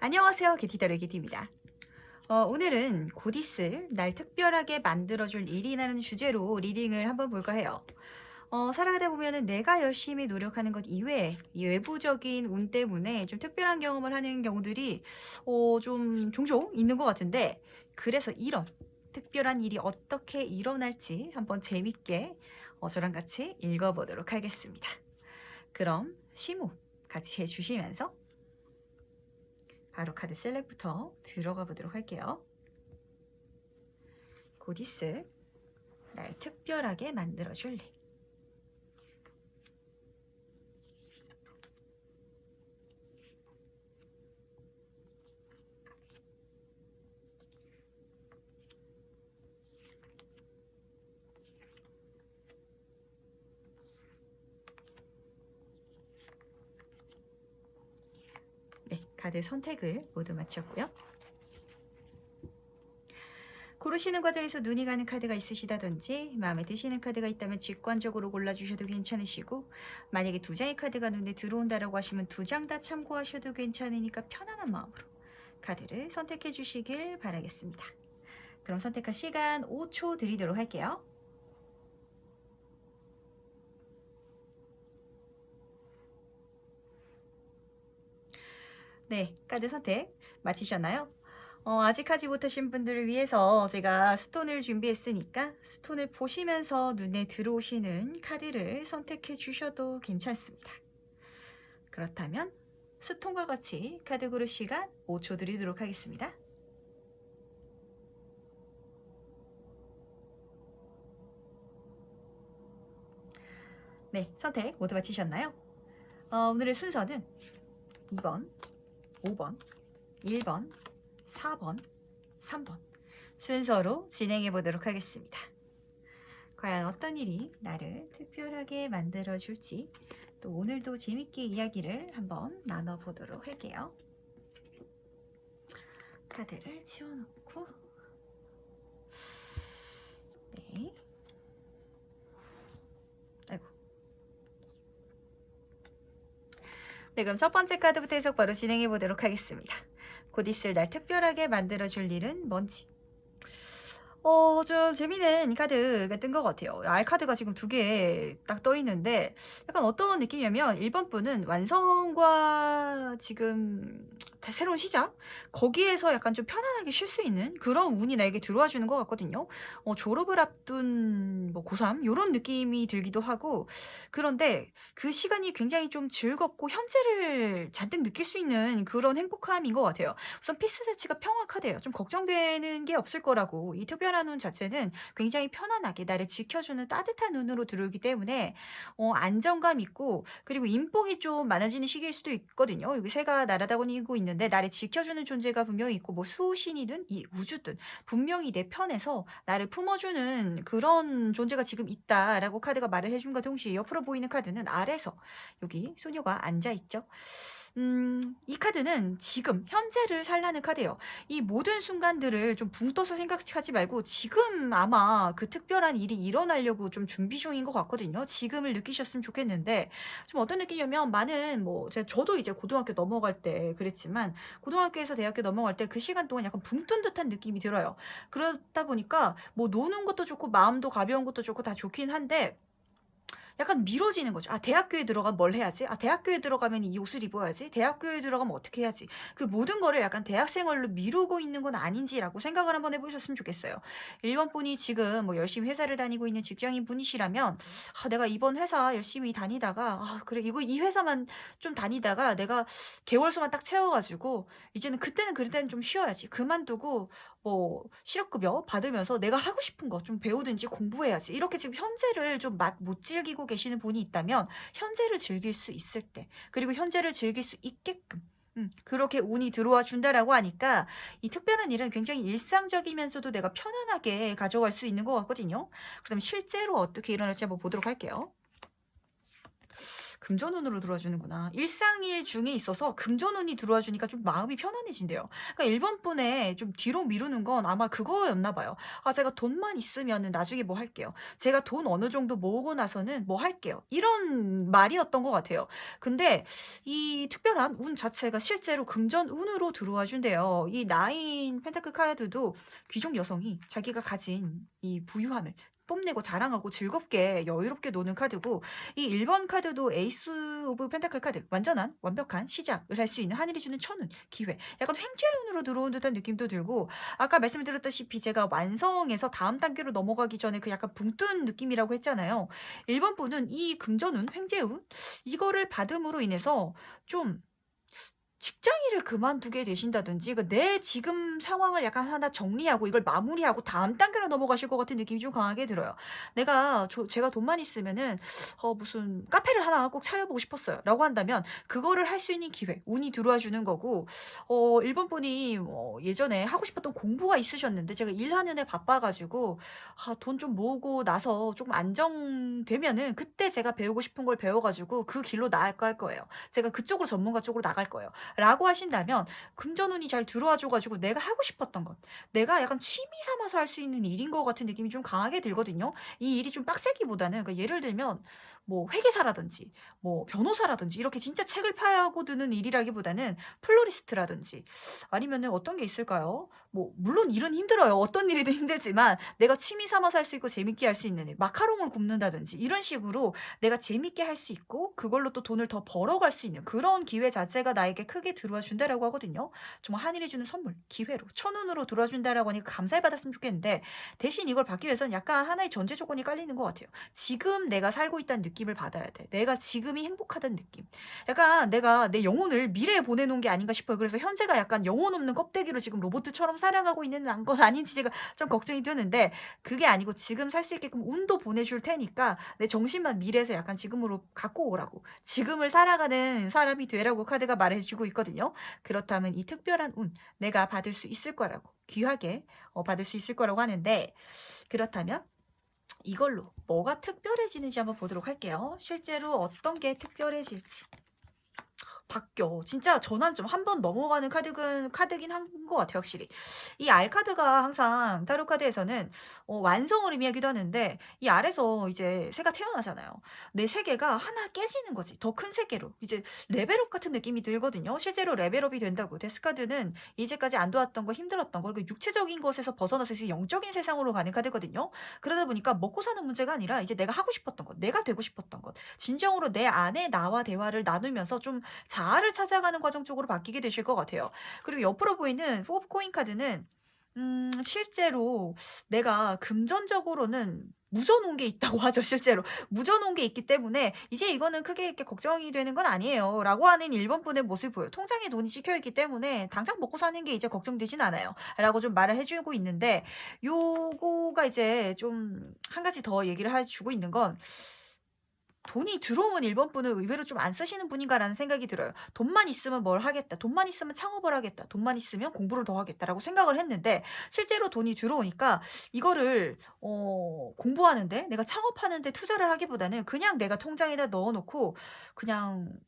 안녕하세요. 게티더의 게티입니다. 오늘은 곧 있을 날 특별하게 만들어줄 일이라는 주제로 리딩을 한번 볼까 해요. 살아가다 보면은 내가 열심히 노력하는 것 이외에 이 외부적인 운 때문에 좀 특별한 경험을 하는 경우들이 좀 종종 있는 것 같은데, 그래서 이런 특별한 일이 어떻게 일어날지 한번 재밌게 저랑 같이 읽어보도록 하겠습니다. 그럼 시무 같이 해주시면서 바로 카드 셀렉부터 들어가 보도록 할게요. 곧 있을 날 특별하게 만들어줄 일. 네, 카드 선택을 모두 마쳤고요. 고르시는 과정에서 눈이 가는 카드가 있으시다든지 마음에 드시는 카드가 있다면 직관적으로 골라주셔도 괜찮으시고, 만약에 두 장의 카드가 눈에 들어온다라고 하시면 두 장 다 참고하셔도 괜찮으니까 편안한 마음으로 카드를 선택해 주시길 바라겠습니다. 그럼 선택할 시간 5초 드리도록 할게요. 네, 카드 선택 마치셨나요? 아직 하지 못하신 분들을 위해서 제가 스톤을 준비했으니까 스톤을 보시면서 눈에 들어오시는 카드를 선택해 주셔도 괜찮습니다. 그렇다면 스톤과 같이 카드 고를 시간 5초 드리도록 하겠습니다. 네, 선택 모두 마치셨나요? 오늘의 순서는 2번, 5번, 1번, 4번, 3번 순서로 진행해 보도록 하겠습니다. 과연 어떤 일이 나를 특별하게 만들어줄지, 또 오늘도 재밌게 이야기를 한번 나눠보도록 할게요. 카드를 치워놓고, 네. 아이고. 네, 그럼 첫 번째 카드부터 해석 바로 진행해 보도록 하겠습니다. 곧 있을 날 특별하게 만들어줄 일은 뭔지. 좀 재미있는 카드가 뜬 것 같아요. 알 카드가 지금 두 개 딱 떠 있는데, 약간 어떤 느낌이냐면 1번 분은 완성과 지금 새로운 시작? 거기에서 약간 좀 편안하게 쉴 수 있는 그런 운이 나에게 들어와 주는 것 같거든요. 졸업을 앞둔 뭐 고3 요런 느낌이 들기도 하고, 그런데 그 시간이 굉장히 좀 즐겁고 현재를 잔뜩 느낄 수 있는 그런 행복함인 것 같아요. 우선 피스 자체가 평화 카드예요. 좀 걱정되는 게 없을 거라고. 이 특별한 운 자체는 굉장히 편안하게 나를 지켜주는 따뜻한 눈으로 들어오기 때문에 안정감 있고, 그리고 인복이 좀 많아지는 시기일 수도 있거든요. 여기 새가 날아다니고 있는데 나를 지켜주는 존재가 분명히 있고, 뭐 수신이든 이 우주든 분명히 내 편에서 나를 품어주는 그런 존재가 지금 있다라고 카드가 말을 해준과 동시에 옆으로 보이는 카드는 아래서 여기 소녀가 앉아있죠. 이 카드는 지금 현재를 살라는 카드예요. 이 모든 순간들을 좀 붕 떠서 생각하지 말고 지금 아마 그 특별한 일이 일어나려고 좀 준비 중인 것 같거든요. 지금을 느끼셨으면 좋겠는데, 좀 어떤 느낌이냐면, 많은 뭐 저도 이제 고등학교 넘어갈 때 그랬지만, 고등학교에서 대학교 넘어갈 때 그 시간 동안 약간 붕 뜬 듯한 느낌이 들어요. 그러다 보니까 뭐 노는 것도 좋고 마음도 가벼운 것도 좋고 다 좋긴 한데, 약간 미뤄지는 거죠. 아, 대학교에 들어가면 뭘 해야지? 아, 대학교에 들어가면 이 옷을 입어야지? 대학교에 들어가면 어떻게 해야지? 그 모든 거를 약간 대학 생활로 미루고 있는 건 아닌지라고 생각을 한번 해보셨으면 좋겠어요. 1번 분이 지금 뭐 열심히 회사를 다니고 있는 직장인 분이시라면, 아, 내가 이번 회사 열심히 다니다가, 아, 그래, 이 회사만 좀 다니다가 내가 개월수만 딱 채워가지고, 이제는 그때는 좀 쉬어야지. 그만두고, 뭐 실업급여 받으면서 내가 하고 싶은 거 좀 배우든지 공부해야지. 이렇게 지금 현재를 좀 못 즐기고 계시는 분이 있다면, 현재를 즐길 수 있을 때, 그리고 현재를 즐길 수 있게끔 그렇게 운이 들어와 준다라고 하니까, 이 특별한 일은 굉장히 일상적이면서도 내가 편안하게 가져갈 수 있는 것 같거든요. 그럼 실제로 어떻게 일어날지 한번 보도록 할게요. 금전운으로 들어와 주는구나. 일상일 중에 있어서 금전운이 들어와 주니까 좀 마음이 편안해진대요. 그러니까 1번 분의 좀 뒤로 미루는 건 아마 그거였나 봐요. '아 제가 돈만 있으면은 나중에 뭐 할게요. 제가 돈 어느 정도 모으고 나서는 뭐 할게요.' 이런 말이었던 것 같아요. 근데 이 특별한 운 자체가 실제로 금전운으로 들어와 준대요. 이 나인 펜타클 카드도 귀족 여성이 자기가 가진 이 부유함을 뽐내고 자랑하고 즐겁게 여유롭게 노는 카드고, 이 1번 카드도 에이스 오브 펜타클 카드, 완전한 완벽한 시작을 할 수 있는 하늘이 주는 천운, 기회, 약간 횡재운으로 들어온 듯한 느낌도 들고, 아까 말씀드렸다시피 제가 완성에서 다음 단계로 넘어가기 전에 그 약간 붕 뜬 느낌이라고 했잖아요. 1번 분은 이 금전운, 횡재운 이거를 받음으로 인해서 좀 직장 일을 그만두게 되신다든지, 그 내 지금 상황을 약간 하나 정리하고 이걸 마무리하고 다음 단계로 넘어가실 것 같은 느낌이 좀 강하게 들어요. 제가 돈만 있으면은 무슨 카페를 하나 꼭 차려보고 싶었어요.'라고 한다면 그거를 할 수 있는 기회, 운이 들어와 주는 거고, 일본 분이 예전에 하고 싶었던 공부가 있으셨는데 제가 일하는 애 바빠 가지고 돈 좀 모으고 나서 조금 안정되면은 그때 제가 배우고 싶은 걸 배워 가지고 그 길로 나아갈 거예요. 제가 그쪽으로 전문가 쪽으로 나갈 거예요. 라고 하신다면 금전운이 잘 들어와 줘 가지고 내가 하고 싶었던 것, 내가 약간 취미 삼아서 할 수 있는 일인 것 같은 느낌이 좀 강하게 들거든요. 이 일이 좀 빡세기보다는, 그러니까 예를 들면 뭐 회계사라든지 뭐 변호사라든지 이렇게 진짜 책을 파고 드는 일이라기보다는 플로리스트라든지, 아니면은 어떤 게 있을까요? 뭐 물론 일은 힘들어요. 어떤 일이든 힘들지만 내가 취미 삼아서 할 수 있고 재밌게 할 수 있는 일, 마카롱을 굽는다든지 이런 식으로 내가 재밌게 할 수 있고 그걸로 또 돈을 더 벌어갈 수 있는 그런 기회 자체가 나에게 크게 들어와 준다라고 하거든요. 정말 하늘이 주는 선물, 기회로 천운으로 들어와 준다라고 하니까 감사히 받았으면 좋겠는데, 대신 이걸 받기 위해서는 약간 하나의 전제 조건이 깔리는 것 같아요. 지금 내가 살고 있다는 느낌을 받아야 돼. 내가 지금이 행복하다는 느낌. 약간 내가 내 영혼을 미래에 보내놓은 게 아닌가 싶어요. 그래서 현재가 약간 영혼 없는 껍데기로 지금 로봇처럼 살아가고 있는 건 아닌지 제가 좀 걱정이 드는데, 그게 아니고 지금 살 수 있게끔 운도 보내줄 테니까 내 정신만 미래에서 약간 지금으로 갖고 오라고, 지금을 살아가는 사람이 되라고 카드가 말해주고 있거든요. 그렇다면 이 특별한 운 내가 받을 수 있을 거라고, 귀하게 받을 수 있을 거라고 하는데, 그렇다면 이걸로 뭐가 특별해지는지 한번 보도록 할게요. 실제로 어떤 게 특별해질지. 바뀌어. 진짜 전환점 한 번 넘어가는 카드긴 한 것 같아요, 확실히. 이 알 카드가 항상 타로 카드에서는 완성을 의미하기도 하는데, 이 알에서 이제 새가 태어나잖아요. 내 세계가 하나 깨지는 거지. 더 큰 세계로. 이제 레벨업 같은 느낌이 들거든요. 실제로 레벨업이 된다고. 데스 카드는 이제까지 안 도왔던 거, 힘들었던 걸 그 육체적인 것에서 벗어나서 이제 영적인 세상으로 가는 카드거든요. 그러다 보니까 먹고 사는 문제가 아니라 이제 내가 하고 싶었던 것, 내가 되고 싶었던 것, 진정으로 내 안에 나와 대화를 나누면서 좀 자아를 찾아가는 과정 쪽으로 바뀌게 되실 것 같아요. 그리고 옆으로 보이는 4 오브 코인 카드는 실제로 내가 금전적으로는 묻어 놓은 게 있다고 하죠. 실제로 묻어 놓은 게 있기 때문에 이제 이거는 크게 이렇게 걱정이 되는 건 아니에요, 라고 하는 1번 분의 모습을 보여요. 통장에 돈이 찍혀 있기 때문에 당장 먹고 사는 게 이제 걱정되진 않아요, 라고 좀 말을 해 주고 있는데, 요거가 이제 좀 한 가지 더 얘기를 해 주고 있는 건, 돈이 들어오면 1번 분은 의외로 좀 안 쓰시는 분인가라는 생각이 들어요. '돈만 있으면 뭘 하겠다. 돈만 있으면 창업을 하겠다. 돈만 있으면 공부를 더 하겠다.'라고 생각을 했는데, 실제로 돈이 들어오니까 이거를 공부하는데, 내가 창업하는데 투자를 하기보다는 그냥 내가 통장에다 넣어 놓고 그냥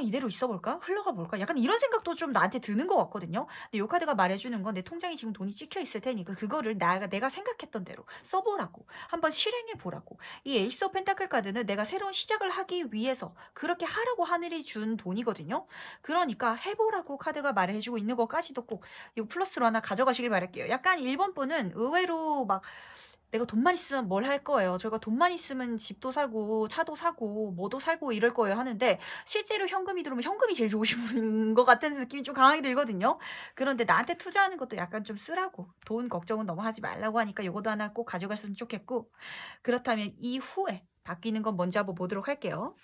이대로 있어 볼까? 흘러가 볼까? 약간 이런 생각도 좀 나한테 드는 것 같거든요. 근데 요 카드가 말해 주는 건 내 통장에 지금 돈이 찍혀 있을 테니까 그거를 내가 생각했던 대로 써 보라고. 한번 실행해 보라고. 이 에이스 오브 펜타클 카드는 내가 새로운 시작을 하기 위해서 그렇게 하라고 하늘이 준 돈이거든요. 그러니까 해 보라고 카드가 말해 주고 있는 것까지도 꼭 이거 플러스로 하나 가져가시길 바랄게요. 약간 1번 분은 의외로 막 내가 돈만 있으면 뭘 할 거예요. 저희가 돈만 있으면 집도 사고 차도 사고 뭐도 사고 이럴 거예요 하는데, 실제로 현금이 들어오면 현금이 제일 좋으신 분인 것 같은 느낌이 좀 강하게 들거든요. 그런데 나한테 투자하는 것도 약간 좀 쓰라고, 돈 걱정은 너무 하지 말라고 하니까 요것도 하나 꼭 가져갔으면 좋겠고, 그렇다면 이후에 바뀌는 건 뭔지 한번 보도록 할게요.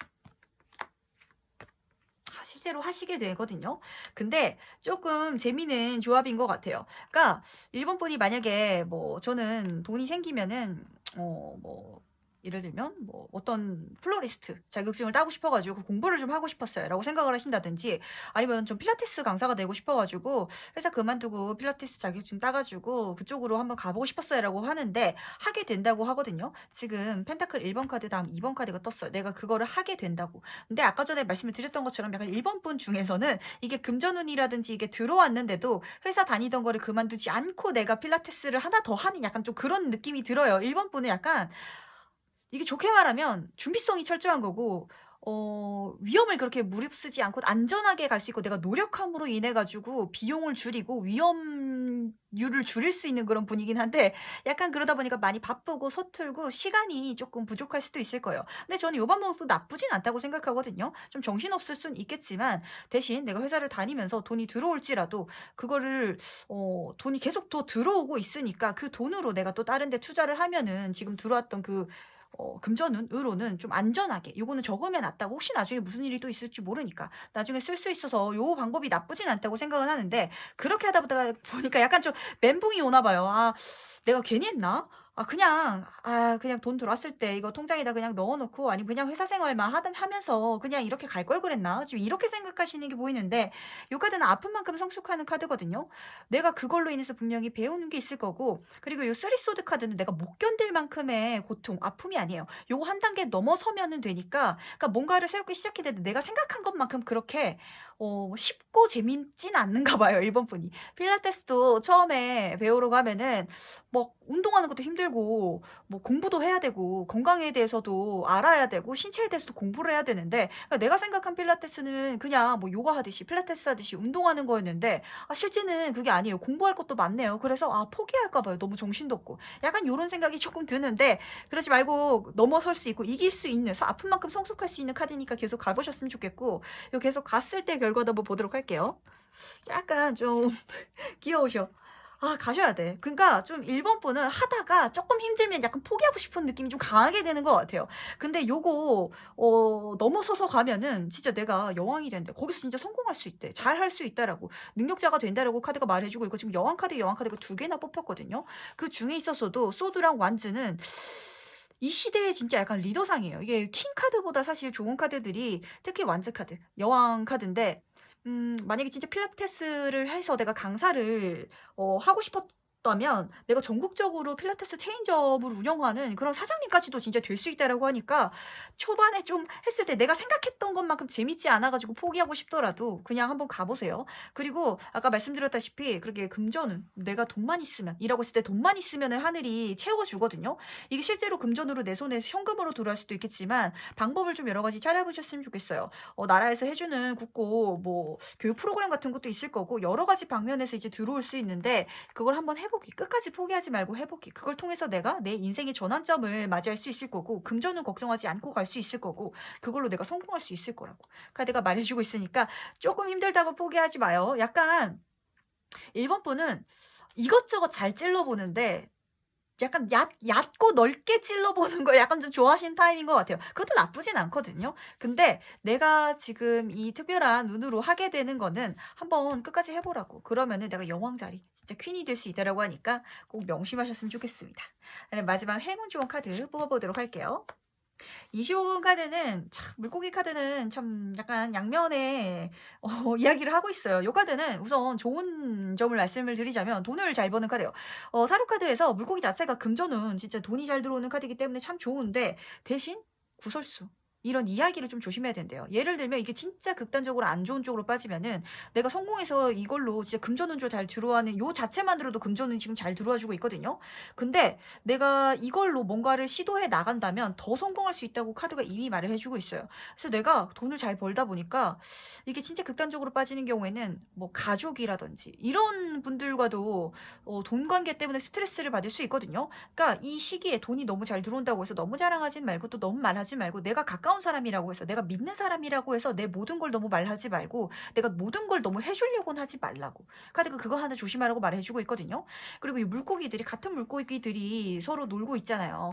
실제로 하시게 되거든요. 근데 조금 재미있는 조합인 것 같아요. 그러니까 1번 분이 만약에 뭐 저는 돈이 생기면은 뭐 예를 들면 뭐 어떤 플로리스트 자격증을 따고 싶어가지고 공부를 좀 하고 싶었어요라고 생각을 하신다든지, 아니면 좀 필라테스 강사가 되고 싶어가지고 회사 그만두고 필라테스 자격증 따가지고 그쪽으로 한번 가보고 싶었어요라고 하는데 하게 된다고 하거든요. 지금 펜타클 1번 카드 다음 2번 카드가 떴어요. 내가 그거를 하게 된다고. 근데 아까 전에 말씀을 드렸던 것처럼 약간 1번 분 중에서는 이게 금전운이라든지 이게 들어왔는데도 회사 다니던 거를 그만두지 않고 내가 필라테스를 하나 더 하는 약간 좀 그런 느낌이 들어요. 1번 분은 약간 이게 좋게 말하면 준비성이 철저한 거고, 위험을 그렇게 무릅쓰지 않고 안전하게 갈 수 있고, 내가 노력함으로 인해 가지고 비용을 줄이고 위험률을 줄일 수 있는 그런 분이긴 한데, 약간 그러다 보니까 많이 바쁘고 서툴고 시간이 조금 부족할 수도 있을 거예요. 근데 저는 요 방법도 나쁘진 않다고 생각하거든요. 좀 정신없을 순 있겠지만 대신 내가 회사를 다니면서 돈이 들어올지라도 그거를 돈이 계속 더 들어오고 있으니까 그 돈으로 내가 또 다른 데 투자를 하면은 지금 들어왔던 그 금전운으로는 좀 안전하게 요거는 적으면 낫다고, 혹시 나중에 무슨 일이 또 있을지 모르니까 나중에 쓸 수 있어서 요 방법이 나쁘진 않다고 생각은 하는데, 그렇게 하다 보니까 약간 좀 멘붕이 오나 봐요. 아, 내가 괜히 했나? 그냥 돈 들어왔을 때 이거 통장에다 그냥 넣어놓고, 아니면 그냥 회사 생활만 하면서 그냥 이렇게 갈 걸 그랬나? 지금 이렇게 생각하시는 게 보이는데, 요 카드는 아픈 만큼 성숙하는 카드거든요. 내가 그걸로 인해서 분명히 배우는 게 있을 거고, 그리고 요 쓰리소드 카드는 내가 못 견딜 만큼의 고통, 아픔이 아니에요. 요거 한 단계 넘어서면은 되니까, 그러니까 뭔가를 새롭게 시작해야 되는데 내가 생각한 것만큼 그렇게 쉽고 재밌진 않는가 봐요, 1번 분이. 필라테스도 처음에 배우러 가면은 뭐 운동하는 것도 힘들고 뭐 공부도 해야 되고 건강에 대해서도 알아야 되고 신체에 대해서도 공부를 해야 되는데, 그러니까 내가 생각한 필라테스는 그냥 뭐 요가 하듯이 필라테스 하듯이 운동하는 거였는데, 실제는 그게 아니에요. 공부할 것도 많네요. 그래서 포기할까 봐요. 너무 정신도 없고. 약간 요런 생각이 조금 드는데, 그러지 말고 넘어설 수 있고 이길 수 있는, 아픈 만큼 성숙할 수 있는 카드니까 계속 가보셨으면 좋겠고, 요 계속 갔을 때 결과도 한번 보도록 할게요. 약간 좀 귀여우셔. 가셔야 돼. 그러니까 좀 1번 분은 하다가 조금 힘들면 약간 포기하고 싶은 느낌이 좀 강하게 되는 것 같아요. 근데 요거 넘어서서 가면은 진짜 내가 여왕이 된대. 거기서 진짜 성공할 수 있대. 잘할 수 있다라고. 능력자가 된다라고 카드가 말해주고, 이거 지금 여왕 카드 이거 두 개나 뽑혔거든요. 그 중에 있어서도 소드랑 완즈는 이 시대에 진짜 약간 리더상이에요. 이게 킹 카드보다 사실 좋은 카드들이 특히 완즈 카드, 여왕 카드인데, 만약에 진짜 필라테스를 해서 내가 강사를 하고 싶었다면 내가 전국적으로 필라테스 체인점을 운영하는 그런 사장님까지도 진짜 될 수 있다라고 하니까, 초반에 좀 했을 때 내가 생각했던 것만큼 재밌지 않아가지고 포기하고 싶더라도 그냥 한번 가보세요. 그리고 아까 말씀드렸다시피 그렇게 금전은 내가 돈만 있으면, 일하고 있을 때 돈만 있으면 하늘이 채워주거든요. 이게 실제로 금전으로 내 손에 현금으로 들어올 수도 있겠지만 방법을 좀 여러 가지 찾아보셨으면 좋겠어요. 나라에서 해주는 국고 뭐 교육 프로그램 같은 것도 있을 거고, 여러 가지 방면에서 이제 들어올 수 있는데, 그걸 한번 해보기, 끝까지 포기하지 말고 해보기. 그걸 통해서 내가 내 인생의 전환점을 맞이할 수 있을 거고, 금전은 걱정하지 않고 갈 수 있을 거고, 그걸로 내가 성공할 수 있을 거라고 카드가 말해주고 있으니까 조금 힘들다고 포기하지 마요. 약간 1번 분은 이것저것 잘 찔러보는데 약간 얕고 넓게 찔러보는 걸 약간 좀 좋아하시는 타입인 것 같아요. 그것도 나쁘진 않거든요. 근데 내가 지금 이 특별한 눈으로 하게 되는 거는 한번 끝까지 해보라고. 그러면은 내가 여왕 자리, 진짜 퀸이 될 수 있다라고 하니까 꼭 명심하셨으면 좋겠습니다. 마지막 행운 좋은 카드 뽑아보도록 할게요. 25번 카드는 참, 물고기 카드는 참 약간 양면의 이야기를 하고 있어요. 이 카드는 우선 좋은 점을 말씀을 드리자면 돈을 잘 버는 카드예요. 타로 카드에서 물고기 자체가 금전은 진짜 돈이 잘 들어오는 카드이기 때문에 참 좋은데, 대신 구설수, 이런 이야기를 좀 조심해야 된대요. 예를 들면 이게 진짜 극단적으로 안 좋은 쪽으로 빠지면은 내가 성공해서 이걸로 진짜 금전운조 잘 들어와는 요 자체만으로도 금전은 지금 잘 들어와주고 있거든요. 근데 내가 이걸로 뭔가를 시도해 나간다면 더 성공할 수 있다고 카드가 이미 말을 해주고 있어요. 그래서 내가 돈을 잘 벌다 보니까 이게 진짜 극단적으로 빠지는 경우에는 뭐 가족이라든지 이런 분들과도 돈 관계 때문에 스트레스를 받을 수 있거든요. 그러니까 이 시기에 돈이 너무 잘 들어온다고 해서 너무 자랑하지 말고 또 너무 말하지 말고, 내가 가까운 가까운 사람이라고 해서 내가 믿는 사람이라고 해서 내 모든 걸 너무 말하지 말고 내가 모든 걸 너무 해주려고는 하지 말라고. 카드가 그거 하나 조심하라고 말해주고 있거든요. 그리고 이 물고기들이 같은 물고기들이 서로 놀고 있잖아요.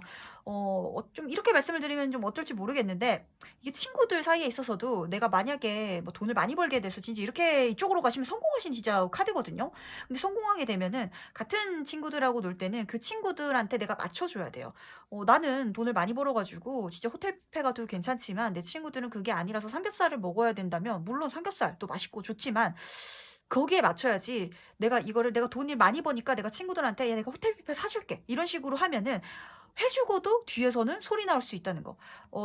좀 이렇게 말씀을 드리면 좀 어떨지 모르겠는데 이게 친구들 사이에 있어서도 내가 만약에 뭐 돈을 많이 벌게 돼서 진짜 이렇게 이쪽으로 가시면 성공하신 진짜 카드거든요. 근데 성공하게 되면은 같은 친구들하고 놀 때는 그 친구들한테 내가 맞춰줘야 돼요. 나는 돈을 많이 벌어가지고 진짜 호텔 가도 괜찮지만 내 친구들은 그게 아니라서 삼겹살을 먹어야 된다면 물론 삼겹살도 맛있고 좋지만 거기에 맞춰야지. 내가 돈을 많이 버니까 내가 친구들한테 야 내가 호텔 뷔페 사줄게 이런 식으로 하면은 해주고도 뒤에서는 소리 나올 수 있다는 거.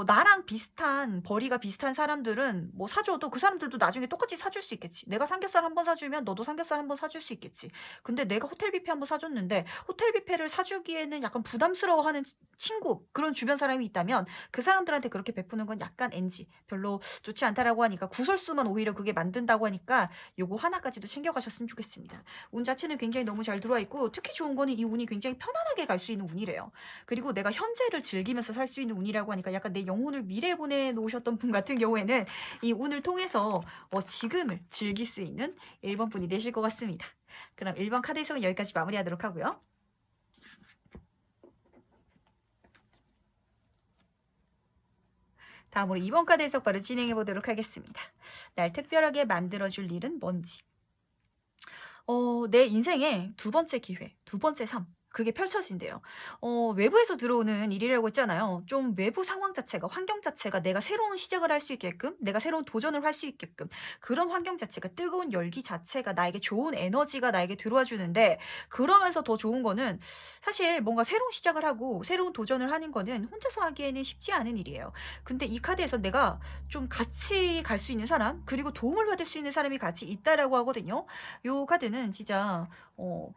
나랑 비슷한 벌이가 비슷한 사람들은 뭐 사줘도 그 사람들도 나중에 똑같이 사줄 수 있겠지. 내가 삼겹살 한 번 사주면 너도 삼겹살 한 번 사줄 수 있겠지. 근데 내가 호텔 뷔페 한 번 사줬는데 호텔 뷔페를 사주기에는 약간 부담스러워하는 친구 그런 주변 사람이 있다면 그 사람들한테 그렇게 베푸는 건 약간 NG. 별로 좋지 않다라고 하니까 구설수만 오히려 그게 만든다고 하니까 요거 하나까지도 챙겨가셨으면 좋겠습니다. 운 자체는 굉장히 너무 잘 들어와 있고 특히 좋은 거는 이 운이 굉장히 편안하게 갈 수 있는 운이래요. 그리고 내가 현재를 즐기면서 살 수 있는 운이라고 하니까 약간 내 영혼을 미래에 보내놓으셨던 분 같은 경우에는 이 운을 통해서 지금을 즐길 수 있는 1번 분이 되실 것 같습니다. 그럼 1번 카드 해석은 여기까지 마무리하도록 하고요. 다음으로 2번 카드 해석 바로 진행해 보도록 하겠습니다. 날 특별하게 만들어줄 일은 뭔지. 내 인생의 두 번째 기회, 두 번째 삶. 그게 펼쳐진대요. 외부에서 들어오는 일이라고 했잖아요. 좀 외부 상황 자체가, 환경 자체가 내가 새로운 시작을 할 수 있게끔, 내가 새로운 도전을 할 수 있게끔, 그런 환경 자체가, 뜨거운 열기 자체가 나에게 좋은 에너지가 나에게 들어와 주는데, 그러면서 더 좋은 거는 사실 뭔가 새로운 시작을 하고, 새로운 도전을 하는 거는 혼자서 하기에는 쉽지 않은 일이에요. 근데 이 카드에서 내가 좀 같이 갈 수 있는 사람, 그리고 도움을 받을 수 있는 사람이 같이 있다라고 하거든요. 요 카드는 진짜,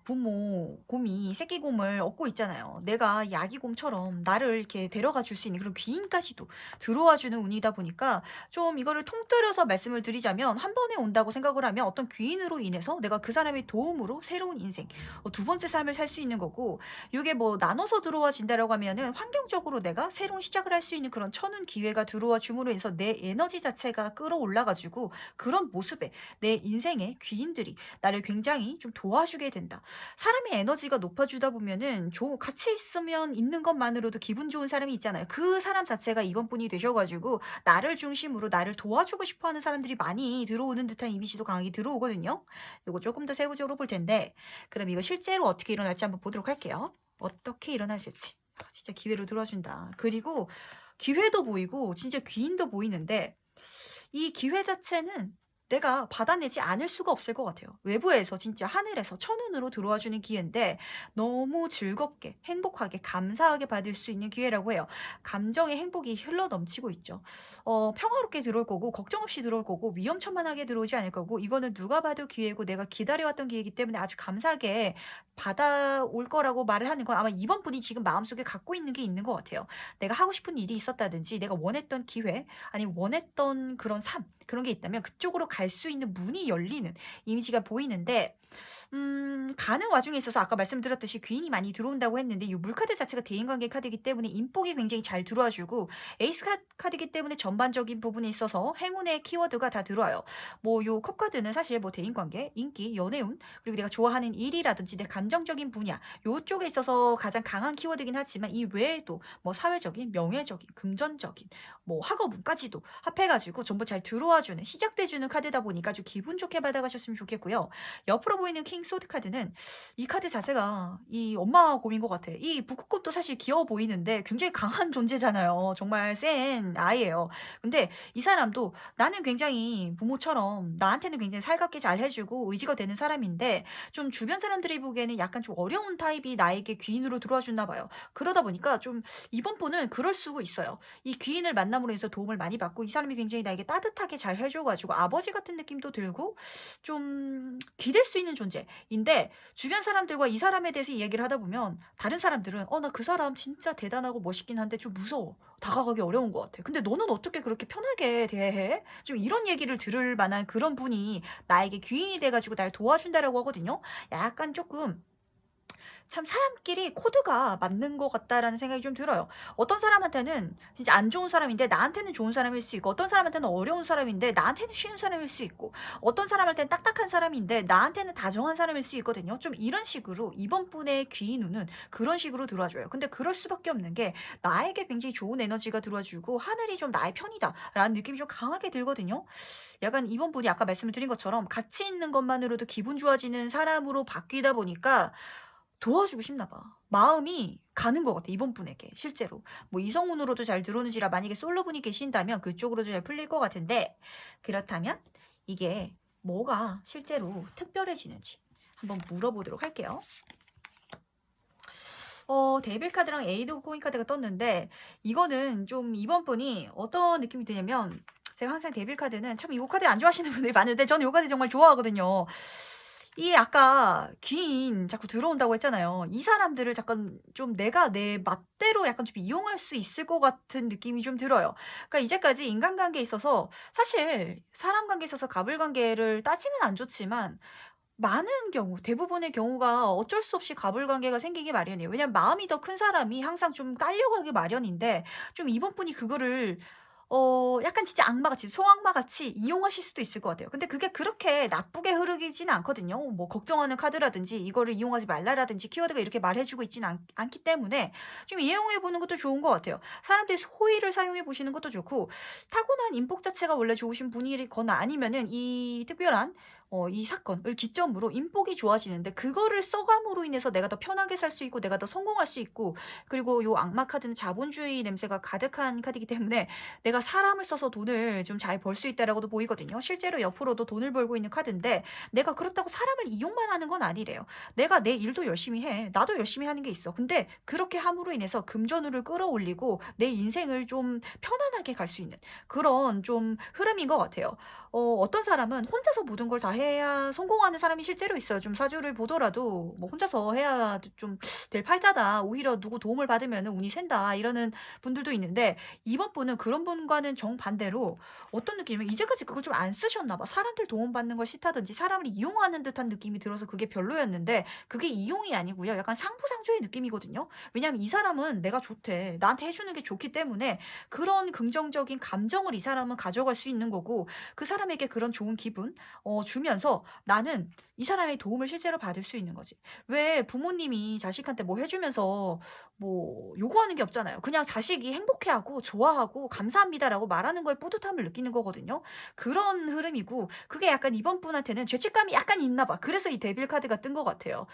부모, 곰이 새끼곰을 얻고 있잖아요. 내가 야기곰처럼 나를 이렇게 데려가 줄 수 있는 그런 귀인까지도 들어와 주는 운이다 보니까 좀 이거를 통틀어서 말씀을 드리자면 한 번에 온다고 생각을 하면 어떤 귀인으로 인해서 내가 그 사람의 도움으로 새로운 인생, 두 번째 삶을 살 수 있는 거고 이게 뭐 나눠서 들어와 진다라고 하면은 환경적으로 내가 새로운 시작을 할 수 있는 그런 천운 기회가 들어와 줌으로 해서 내 에너지 자체가 끌어올라가지고 그런 모습에 내 인생의 귀인들이 나를 굉장히 좀 도와주게 된다. 사람의 에너지가 높아지다 보면은 같이 있으면 있는 것만으로도 기분 좋은 사람이 있잖아요. 그 사람 자체가 이번 분이 되셔가지고 나를 중심으로 나를 도와주고 싶어하는 사람들이 많이 들어오는 듯한 이미지도 강하게 들어오거든요. 이거 조금 더 세부적으로 볼 텐데 그럼 이거 실제로 어떻게 일어날지 한번 보도록 할게요. 어떻게 일어나실지. 진짜 기회로 들어와준다. 그리고 기회도 보이고 진짜 귀인도 보이는데 이 기회 자체는 내가 받아내지 않을 수가 없을 것 같아요. 외부에서 진짜 하늘에서 천운으로 들어와주는 기회인데 너무 즐겁게 행복하게 감사하게 받을 수 있는 기회라고 해요. 감정의 행복이 흘러 넘치고 있죠. 평화롭게 들어올 거고 걱정 없이 들어올 거고 위험천만하게 들어오지 않을 거고 이거는 누가 봐도 기회고 내가 기다려왔던 기회이기 때문에 아주 감사하게 받아올 거라고 말을 하는 건 아마 이번 분이 지금 마음속에 갖고 있는 게 있는 것 같아요. 내가 하고 싶은 일이 있었다든지 내가 원했던 기회 아니 원했던 그런 삶 그런 게 있다면 그쪽으로 갈 수 있는 문이 열리는 이미지가 보이는데 가는 와중에 있어서 아까 말씀드렸듯이 귀인이 많이 들어온다고 했는데 이 물카드 자체가 대인관계 카드이기 때문에 인복이 굉장히 잘 들어와주고 에이스 카드이기 때문에 전반적인 부분에 있어서 행운의 키워드가 다 들어와요. 뭐 요 컵카드는 사실 뭐 대인관계, 인기, 연애운 그리고 내가 좋아하는 일이라든지 내 감정적인 분야 요쪽에 있어서 가장 강한 키워드긴 하지만 이 외에도 뭐 사회적인, 명예적인, 금전적인 뭐 학업운까지도 합해가지고 전부 잘 들어와주는 시작돼주는 카드다 보니까 아주 기분 좋게 받아가셨으면 좋겠고요. 옆으로 보이는 킹 소드 카드는 이 카드 자체가 이 엄마 곰인 것 같아. 이 북극곰도 사실 귀여워 보이는데 굉장히 강한 존재잖아요. 정말 센 아이예요. 근데 이 사람도 나는 굉장히 부모처럼 나한테는 굉장히 살갑게 잘 해주고 의지가 되는 사람인데 좀 주변 사람들이 보기에는 약간 좀 어려운 타입이 나에게 귀인으로 들어와 줬나 봐요. 그러다 보니까 좀 이번 분은 그럴 수가 있어요. 이 귀인을 만남으로 해서 도움을 많이 받고 이 사람이 굉장히 나에게 따뜻하게 잘 해줘가지고 아버지 같은 느낌도 들고 좀 기댈 수 있는 존재인데 주변 사람들과 이 사람에 대해서 이야기를 하다 보면 다른 사람들은 나 그 사람 진짜 대단하고 멋있긴 한데 좀 무서워. 다가가기 어려운 것 같아. 근데 너는 어떻게 그렇게 편하게 대해? 좀 이런 얘기를 들을 만한 그런 분이 나에게 귀인이 돼가지고 날 도와준다라고 하거든요. 약간 조금 참 사람끼리 코드가 맞는 것 같다라는 생각이 좀 들어요. 어떤 사람한테는 진짜 안 좋은 사람인데 나한테는 좋은 사람일 수 있고, 어떤 사람한테는 어려운 사람인데 나한테는 쉬운 사람일 수 있고, 어떤 사람한테는 딱딱한 사람인데 나한테는 다정한 사람일 수 있거든요. 좀 이런 식으로 이번 분의 귀 눈은 그런 식으로 들어와줘요. 근데 그럴 수밖에 없는 게 나에게 굉장히 좋은 에너지가 들어와주고 하늘이 좀 나의 편이다라는 느낌이 좀 강하게 들거든요. 약간 이번 분이 아까 말씀을 드린 것처럼 같이 있는 것만으로도 기분 좋아지는 사람으로 바뀌다 보니까 도와주고 싶나 봐. 마음이 가는 것 같아, 이번 분에게 실제로. 뭐 이성운으로도 잘 들어오는지라 만약에 솔로분이 계신다면 그쪽으로도 잘 풀릴 것 같은데, 그렇다면 이게 뭐가 실제로 특별해지는지 한번 물어보도록 할게요. 데빌 카드랑 에이드 코인 카드가 떴는데, 이거는 좀 이번 분이 어떤 느낌이 드냐면, 제가 항상 데빌 카드는 참 이 카드 안 좋아하시는 분들이 많은데 저는 이 카드 정말 좋아하거든요. 이 아까 귀인 자꾸 들어온다고 했잖아요. 이 사람들을 잠깐 좀 내가 내 맛대로 약간 좀 이용할 수 있을 것 같은 느낌이 좀 들어요. 그러니까 이제까지 인간관계에 있어서 사실 사람 관계에 있어서 갑을 관계를 따지면 안 좋지만 많은 경우, 대부분의 경우가 어쩔 수 없이 갑을 관계가 생기기 마련이에요. 왜냐면 마음이 더 큰 사람이 항상 좀 깔려가기 마련인데, 좀 이번 분이 그거를 약간 진짜 악마같이, 소악마같이 이용하실 수도 있을 것 같아요. 근데 그게 그렇게 나쁘게 흐르지는 않거든요. 뭐 걱정하는 카드라든지 이거를 이용하지 말라라든지 키워드가 이렇게 말해주고 있지는 않기 때문에 좀 이용해 보는 것도 좋은 것 같아요. 사람들이 호의를 사용해 보시는 것도 좋고, 타고난 인복 자체가 원래 좋으신 분이거나 아니면은 이 특별한 이 사건을 기점으로 인복이 좋아지는데, 그거를 써감으로 인해서 내가 더 편하게 살 수 있고 내가 더 성공할 수 있고, 그리고 요 악마 카드는 자본주의 냄새가 가득한 카드이기 때문에 내가 사람을 써서 돈을 좀 잘 벌 수 있다라고도 보이거든요. 실제로 옆으로도 돈을 벌고 있는 카드인데, 내가 그렇다고 사람을 이용만 하는 건 아니래요. 내가 내 일도 열심히 해. 나도 열심히 하는 게 있어. 근데 그렇게 함으로 인해서 금전운을 끌어올리고 내 인생을 좀 편안하게 갈 수 있는 그런 좀 흐름인 것 같아요. 어떤 사람은 혼자서 모든 걸 다 해야 성공하는 사람이 실제로 있어요. 좀 사주를 보더라도 뭐 혼자서 해야 좀 될 팔자다, 오히려 누구 도움을 받으면 운이 샌다, 이러는 분들도 있는데, 이번 분은 그런 분과는 정반대로 어떤 느낌이면 이제까지 그걸 좀 안 쓰셨나 봐. 사람들 도움받는 걸 싫다든지 사람을 이용하는 듯한 느낌이 들어서 그게 별로였는데, 그게 이용이 아니고요. 약간 상부상조의 느낌이거든요. 왜냐하면 이 사람은 내가 좋대, 나한테 해주는 게 좋기 때문에 그런 긍정적인 감정을 이 사람은 가져갈 수 있는 거고, 그 사람에게 그런 좋은 기분 주면서 나는 이 사람의 도움을 실제로 받을 수 있는 거지. 왜 부모님이 자식한테 뭐 해주면서 뭐 요구하는 게 없잖아요. 그냥 자식이 행복해하고 좋아하고 감사합니다라고 말하는 거에 뿌듯함을 느끼는 거거든요. 그런 흐름이고, 그게 약간 이번 분한테는 죄책감이 약간 있나 봐. 그래서 이 데빌 카드가 뜬 것 같아요.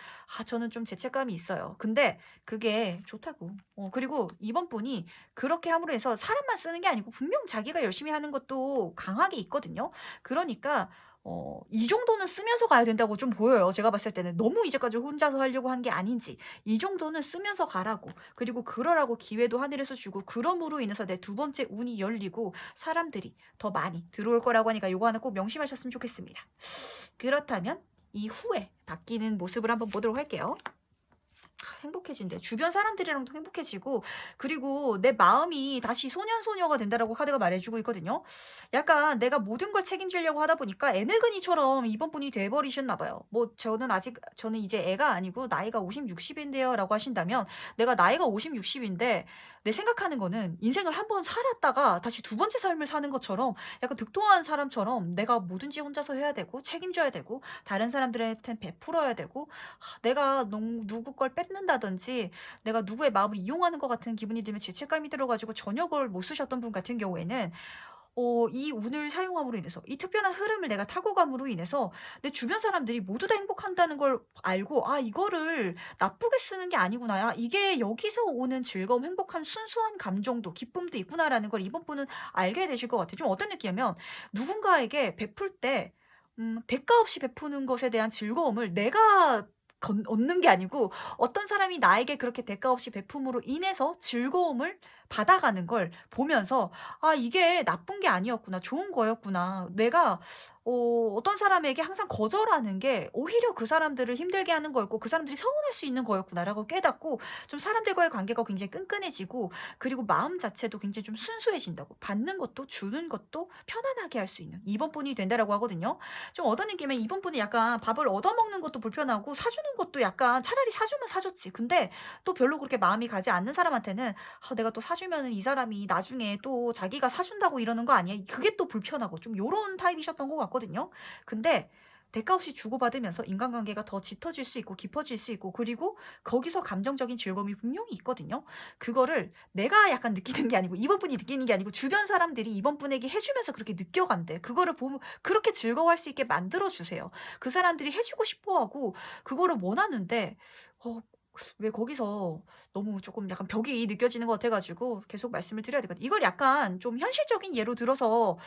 저는 좀 죄책감이 있어요. 근데 그게 좋다고. 그리고 이번 분이 그렇게 함으로 해서 사람만 쓰는 게 아니고 분명 자기가 열심히 하는 것도 강하게 있거든요. 그러니까 이 정도는 쓰면서 가야 된다고 좀 보여요. 제가 봤을 때는 너무 이제까지 혼자서 하려고 한 게 아닌지, 이 정도는 쓰면서 가라고, 그리고 그러라고 기회도 하늘에서 주고, 그럼으로 인해서 내 두 번째 운이 열리고 사람들이 더 많이 들어올 거라고 하니까 요거 하나 꼭 명심하셨으면 좋겠습니다. 그렇다면 이후에 바뀌는 모습을 한번 보도록 할게요. 행복해진대. 주변 사람들이랑도 행복해지고, 그리고 내 마음이 다시 소년소녀가 된다라고 카드가 말해주고 있거든요. 약간 내가 모든 걸 책임지려고 하다 보니까 애늙은이처럼 이번 분이 돼버리셨나 봐요. 뭐 저는 이제 애가 아니고 나이가 50, 60인데요 라고 하신다면, 내가 나이가 50, 60인데 내 생각하는 거는 인생을 한번 살았다가 다시 두 번째 삶을 사는 것처럼, 약간 득도한 사람처럼 내가 뭐든지 혼자서 해야 되고 책임져야 되고 다른 사람들한테 베풀어야 되고, 내가 누구 걸 뺏는다든지 내가 누구의 마음을 이용하는 것 같은 기분이 들면 죄책감이 들어가지고 전혀 그걸 못 쓰셨던 분 같은 경우에는, 이 운을 사용함으로 인해서, 이 특별한 흐름을 내가 타고 감으로 인해서 내 주변 사람들이 모두 다 행복한다는 걸 알고, 이거를 나쁘게 쓰는 게 아니구나, 이게 여기서 오는 즐거움, 행복한 순수한 감정도 기쁨도 있구나라는 걸 이번 분은 알게 되실 것 같아요. 좀 어떤 느낌이냐면, 누군가에게 베풀 때 대가 없이 베푸는 것에 대한 즐거움을 내가 얻는 게 아니고, 어떤 사람이 나에게 그렇게 대가 없이 베품으로 인해서 즐거움을 받아가는 걸 보면서 아, 이게 나쁜 게 아니었구나. 좋은 거였구나. 내가 어떤 사람에게 항상 거절하는 게 오히려 그 사람들을 힘들게 하는 거였고 그 사람들이 서운할 수 있는 거였구나라고 깨닫고 좀 사람들과의 관계가 굉장히 끈끈해지고 그리고 마음 자체도 굉장히 좀 순수해진다고. 받는 것도 주는 것도 편안하게 할 수 있는 2번 분이 된다라고 하거든요. 좀 얻어느낌에 2번 분이 약간 밥을 얻어먹는 것도 불편하고 사주는 것도 약간 차라리 사주면 사줬지. 근데 또 별로 그렇게 마음이 가지 않는 사람한테는 아, 내가 또 사주면 이 사람이 나중에 또 자기가 사준다고 이러는 거 아니야? 그게 또 불편하고 좀 요런 타입이셨던 것 같거든요. 근데 대가 없이 주고받으면서 인간관계가 더 짙어질 수 있고 깊어질 수 있고 그리고 거기서 감정적인 즐거움이 분명히 있거든요. 그거를 내가 약간 느끼는 게 아니고 이번 분이 느끼는 게 아니고 주변 사람들이 이번 분에게 해주면서 그렇게 느껴간대. 그거를 보면 그렇게 즐거워할 수 있게 만들어주세요. 그 사람들이 해주고 싶어하고 그거를 원하는데 왜 거기서 너무 조금 약간 벽이 느껴지는 것 같아가지고 계속 말씀을 드려야 되거든요. 이걸 약간 좀 현실적인 예로 들어서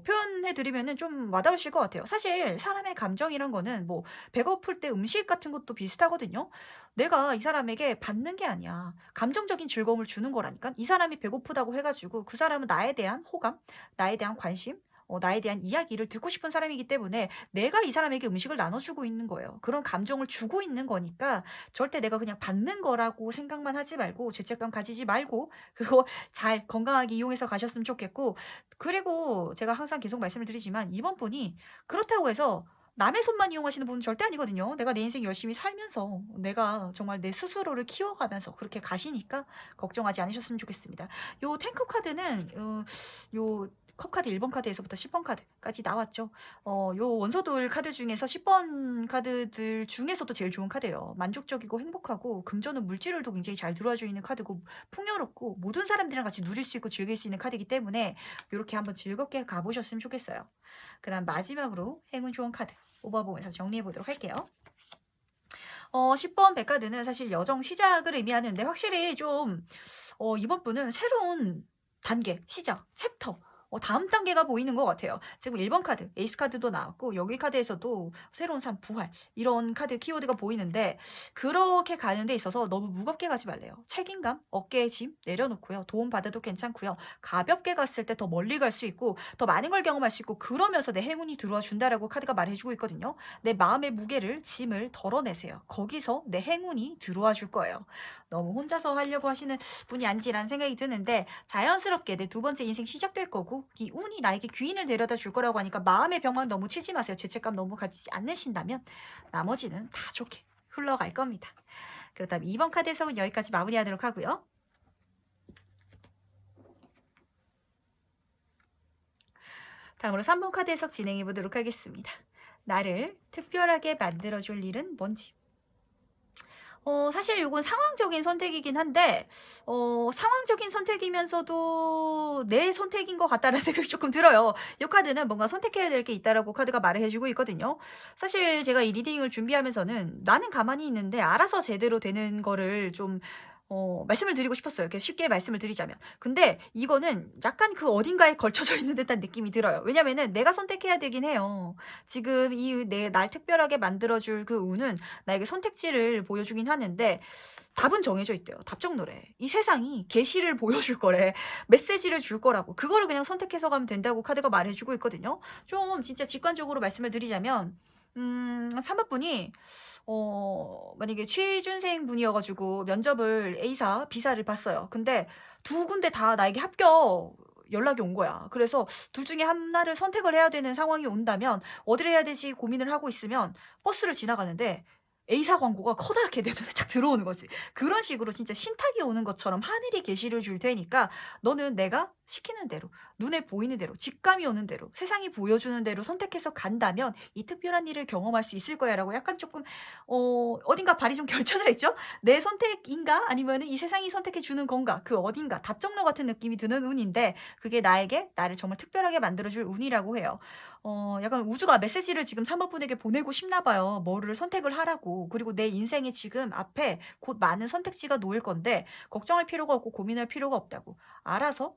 표현해드리면은 좀 와닿으실 것 같아요. 사실 사람의 감정이란 거는 뭐 배고플 때 음식 같은 것도 비슷하거든요. 내가 이 사람에게 받는 게 아니야. 감정적인 즐거움을 주는 거라니까. 이 사람이 배고프다고 해가지고 그 사람은 나에 대한 호감, 나에 대한 관심, 나에 대한 이야기를 듣고 싶은 사람이기 때문에 내가 이 사람에게 음식을 나눠주고 있는 거예요. 그런 감정을 주고 있는 거니까 절대 내가 그냥 받는 거라고 생각만 하지 말고 죄책감 가지지 말고 그거 잘 건강하게 이용해서 가셨으면 좋겠고 그리고 제가 항상 계속 말씀을 드리지만 이번 분이 그렇다고 해서 남의 손만 이용하시는 분은 절대 아니거든요. 내가 내 인생 열심히 살면서 내가 정말 내 스스로를 키워가면서 그렇게 가시니까 걱정하지 않으셨으면 좋겠습니다. 요 탱크 카드는 요 컵카드 1번 카드에서부터 10번 카드까지 나왔죠. 요 원서돌 카드 중에서 10번 카드들 중에서도 제일 좋은 카드예요. 만족적이고 행복하고 금전은 물질을도 굉장히 잘 들어와 주는 카드고 풍요롭고 모든 사람들이랑 같이 누릴 수 있고 즐길 수 있는 카드이기 때문에 이렇게 한번 즐겁게 가보셨으면 좋겠어요. 그럼 마지막으로 행운 조언 카드 뽑아보면서 정리해 보도록 할게요. 10번 백카드는 사실 여정 시작을 의미하는데 확실히 좀 이번 분은 새로운 단계, 시작, 챕터 다음 단계가 보이는 것 같아요. 지금 1번 카드, 에이스 카드도 나왔고 여기 카드에서도 새로운 삶, 부활 이런 카드 키워드가 보이는데 그렇게 가는 데 있어서 너무 무겁게 가지 말래요. 책임감, 어깨에 짐 내려놓고요. 도움 받아도 괜찮고요. 가볍게 갔을 때 더 멀리 갈 수 있고 더 많은 걸 경험할 수 있고 그러면서 내 행운이 들어와 준다라고 카드가 말해주고 있거든요. 내 마음의 무게를, 짐을 덜어내세요. 거기서 내 행운이 들어와 줄 거예요. 너무 혼자서 하려고 하시는 분이 아니지라는 생각이 드는데 자연스럽게 내 두 번째 인생 시작될 거고 이 운이 나에게 귀인을 데려다 줄 거라고 하니까 마음의 병만 너무 치지 마세요. 죄책감 너무 가지지 않으신다면 나머지는 다 좋게 흘러갈 겁니다. 그렇다면 2번 카드 해석은 여기까지 마무리하도록 하고요. 다음으로 3번 카드 해석 진행해 보도록 하겠습니다. 나를 특별하게 만들어줄 일은 뭔지. 사실 이건 상황적인 선택이긴 한데 상황적인 선택이면서도 내 선택인 것 같다라는 생각이 조금 들어요. 이 카드는 뭔가 선택해야 될 게 있다라고 카드가 말을 해주고 있거든요. 사실 제가 이 리딩을 준비하면서는 나는 가만히 있는데 알아서 제대로 되는 거를 좀 말씀을 드리고 싶었어요. 이렇게 쉽게 말씀을 드리자면. 근데 이거는 약간 그 어딘가에 걸쳐져 있는 듯한 느낌이 들어요. 왜냐면은 내가 선택해야 되긴 해요. 지금 이 날 특별하게 만들어줄 그 운은 나에게 선택지를 보여주긴 하는데 답은 정해져 있대요. 답정너래. 이 세상이 계시를 보여줄 거래. 메시지를 줄 거라고. 그거를 그냥 선택해서 가면 된다고 카드가 말해주고 있거든요. 좀 진짜 직관적으로 말씀을 드리자면 3번 분이 만약에 취준생 분이어가지고 면접을 A사, B사를 봤어요. 근데 두 군데 다 나에게 합격 연락이 온 거야. 그래서 둘 중에 하나를 선택을 해야 되는 상황이 온다면 어디를 해야 되지 고민을 하고 있으면 버스를 지나가는데 A사 광고가 커다랗게 내 눈에 딱 들어오는 거지. 그런 식으로 진짜 신탁이 오는 것처럼 하늘이 계시를 줄 테니까 너는 내가 시키는 대로, 눈에 보이는 대로, 직감이 오는 대로, 세상이 보여주는 대로 선택해서 간다면 이 특별한 일을 경험할 수 있을 거야 라고 약간 조금 어딘가 발이 좀 결쳐져 있죠? 내 선택인가? 아니면 이 세상이 선택해 주는 건가? 그 어딘가 답정너 같은 느낌이 드는 운인데 그게 나를 정말 특별하게 만들어줄 운이라고 해요. 약간 우주가 메시지를 지금 3번 분에게 보내고 싶나 봐요. 뭐를 선택을 하라고. 그리고 내 인생에 지금 앞에 곧 많은 선택지가 놓일 건데 걱정할 필요가 없고 고민할 필요가 없다고. 알아서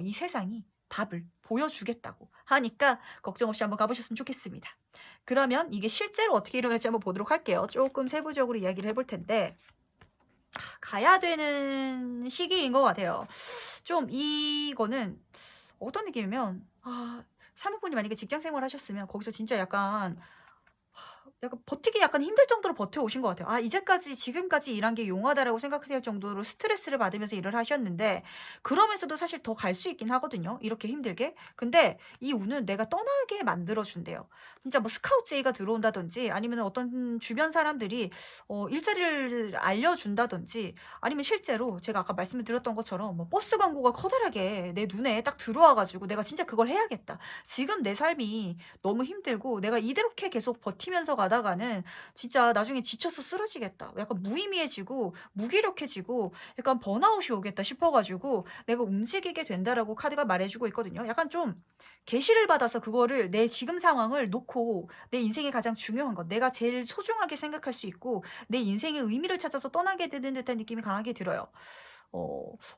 이 세상이 답을 보여주겠다고 하니까 걱정 없이 한번 가보셨으면 좋겠습니다. 그러면 이게 실제로 어떻게 일어날지 한번 보도록 할게요. 조금 세부적으로 이야기를 해볼 텐데 가야 되는 시기인 것 같아요. 좀 이거는 어떤 느낌이면, 사모님이 만약에 직장 생활 하셨으면 거기서 진짜 약간 버티기 약간 힘들 정도로 버텨오신 것 같아요. 이제까지 지금까지 일한 게 용하다라고 생각할 정도로 스트레스를 받으면서 일을 하셨는데, 그러면서도 사실 더 갈 수 있긴 하거든요, 이렇게 힘들게. 근데 이 운은 내가 떠나게 만들어 준대요. 진짜 뭐 스카우트 제의가 들어온다든지, 아니면 어떤 주변 사람들이 일자리를 알려준다든지, 아니면 실제로 제가 아까 말씀을 드렸던 것처럼 뭐 버스 광고가 커다랗게 내 눈에 딱 들어와 가지고 내가 진짜 그걸 해야겠다. 지금 내 삶이 너무 힘들고 내가 이대로게 계속 버티면서 가다가는 진짜 나중에 지쳐서 쓰러지겠다. 약간 무의미해지고 무기력해지고 약간 번아웃이 오겠다 싶어 가지고 내가 움직이게 된다라고 카드가 말해주고 있거든요. 약간 좀 계시를 받아서 그거를 내 지금 상황을 놓고 내 인생의 가장 중요한 것, 내가 제일 소중하게 생각할 수 있고 내 인생의 의미를 찾아서 떠나게 되는 듯한 느낌이 강하게 들어요.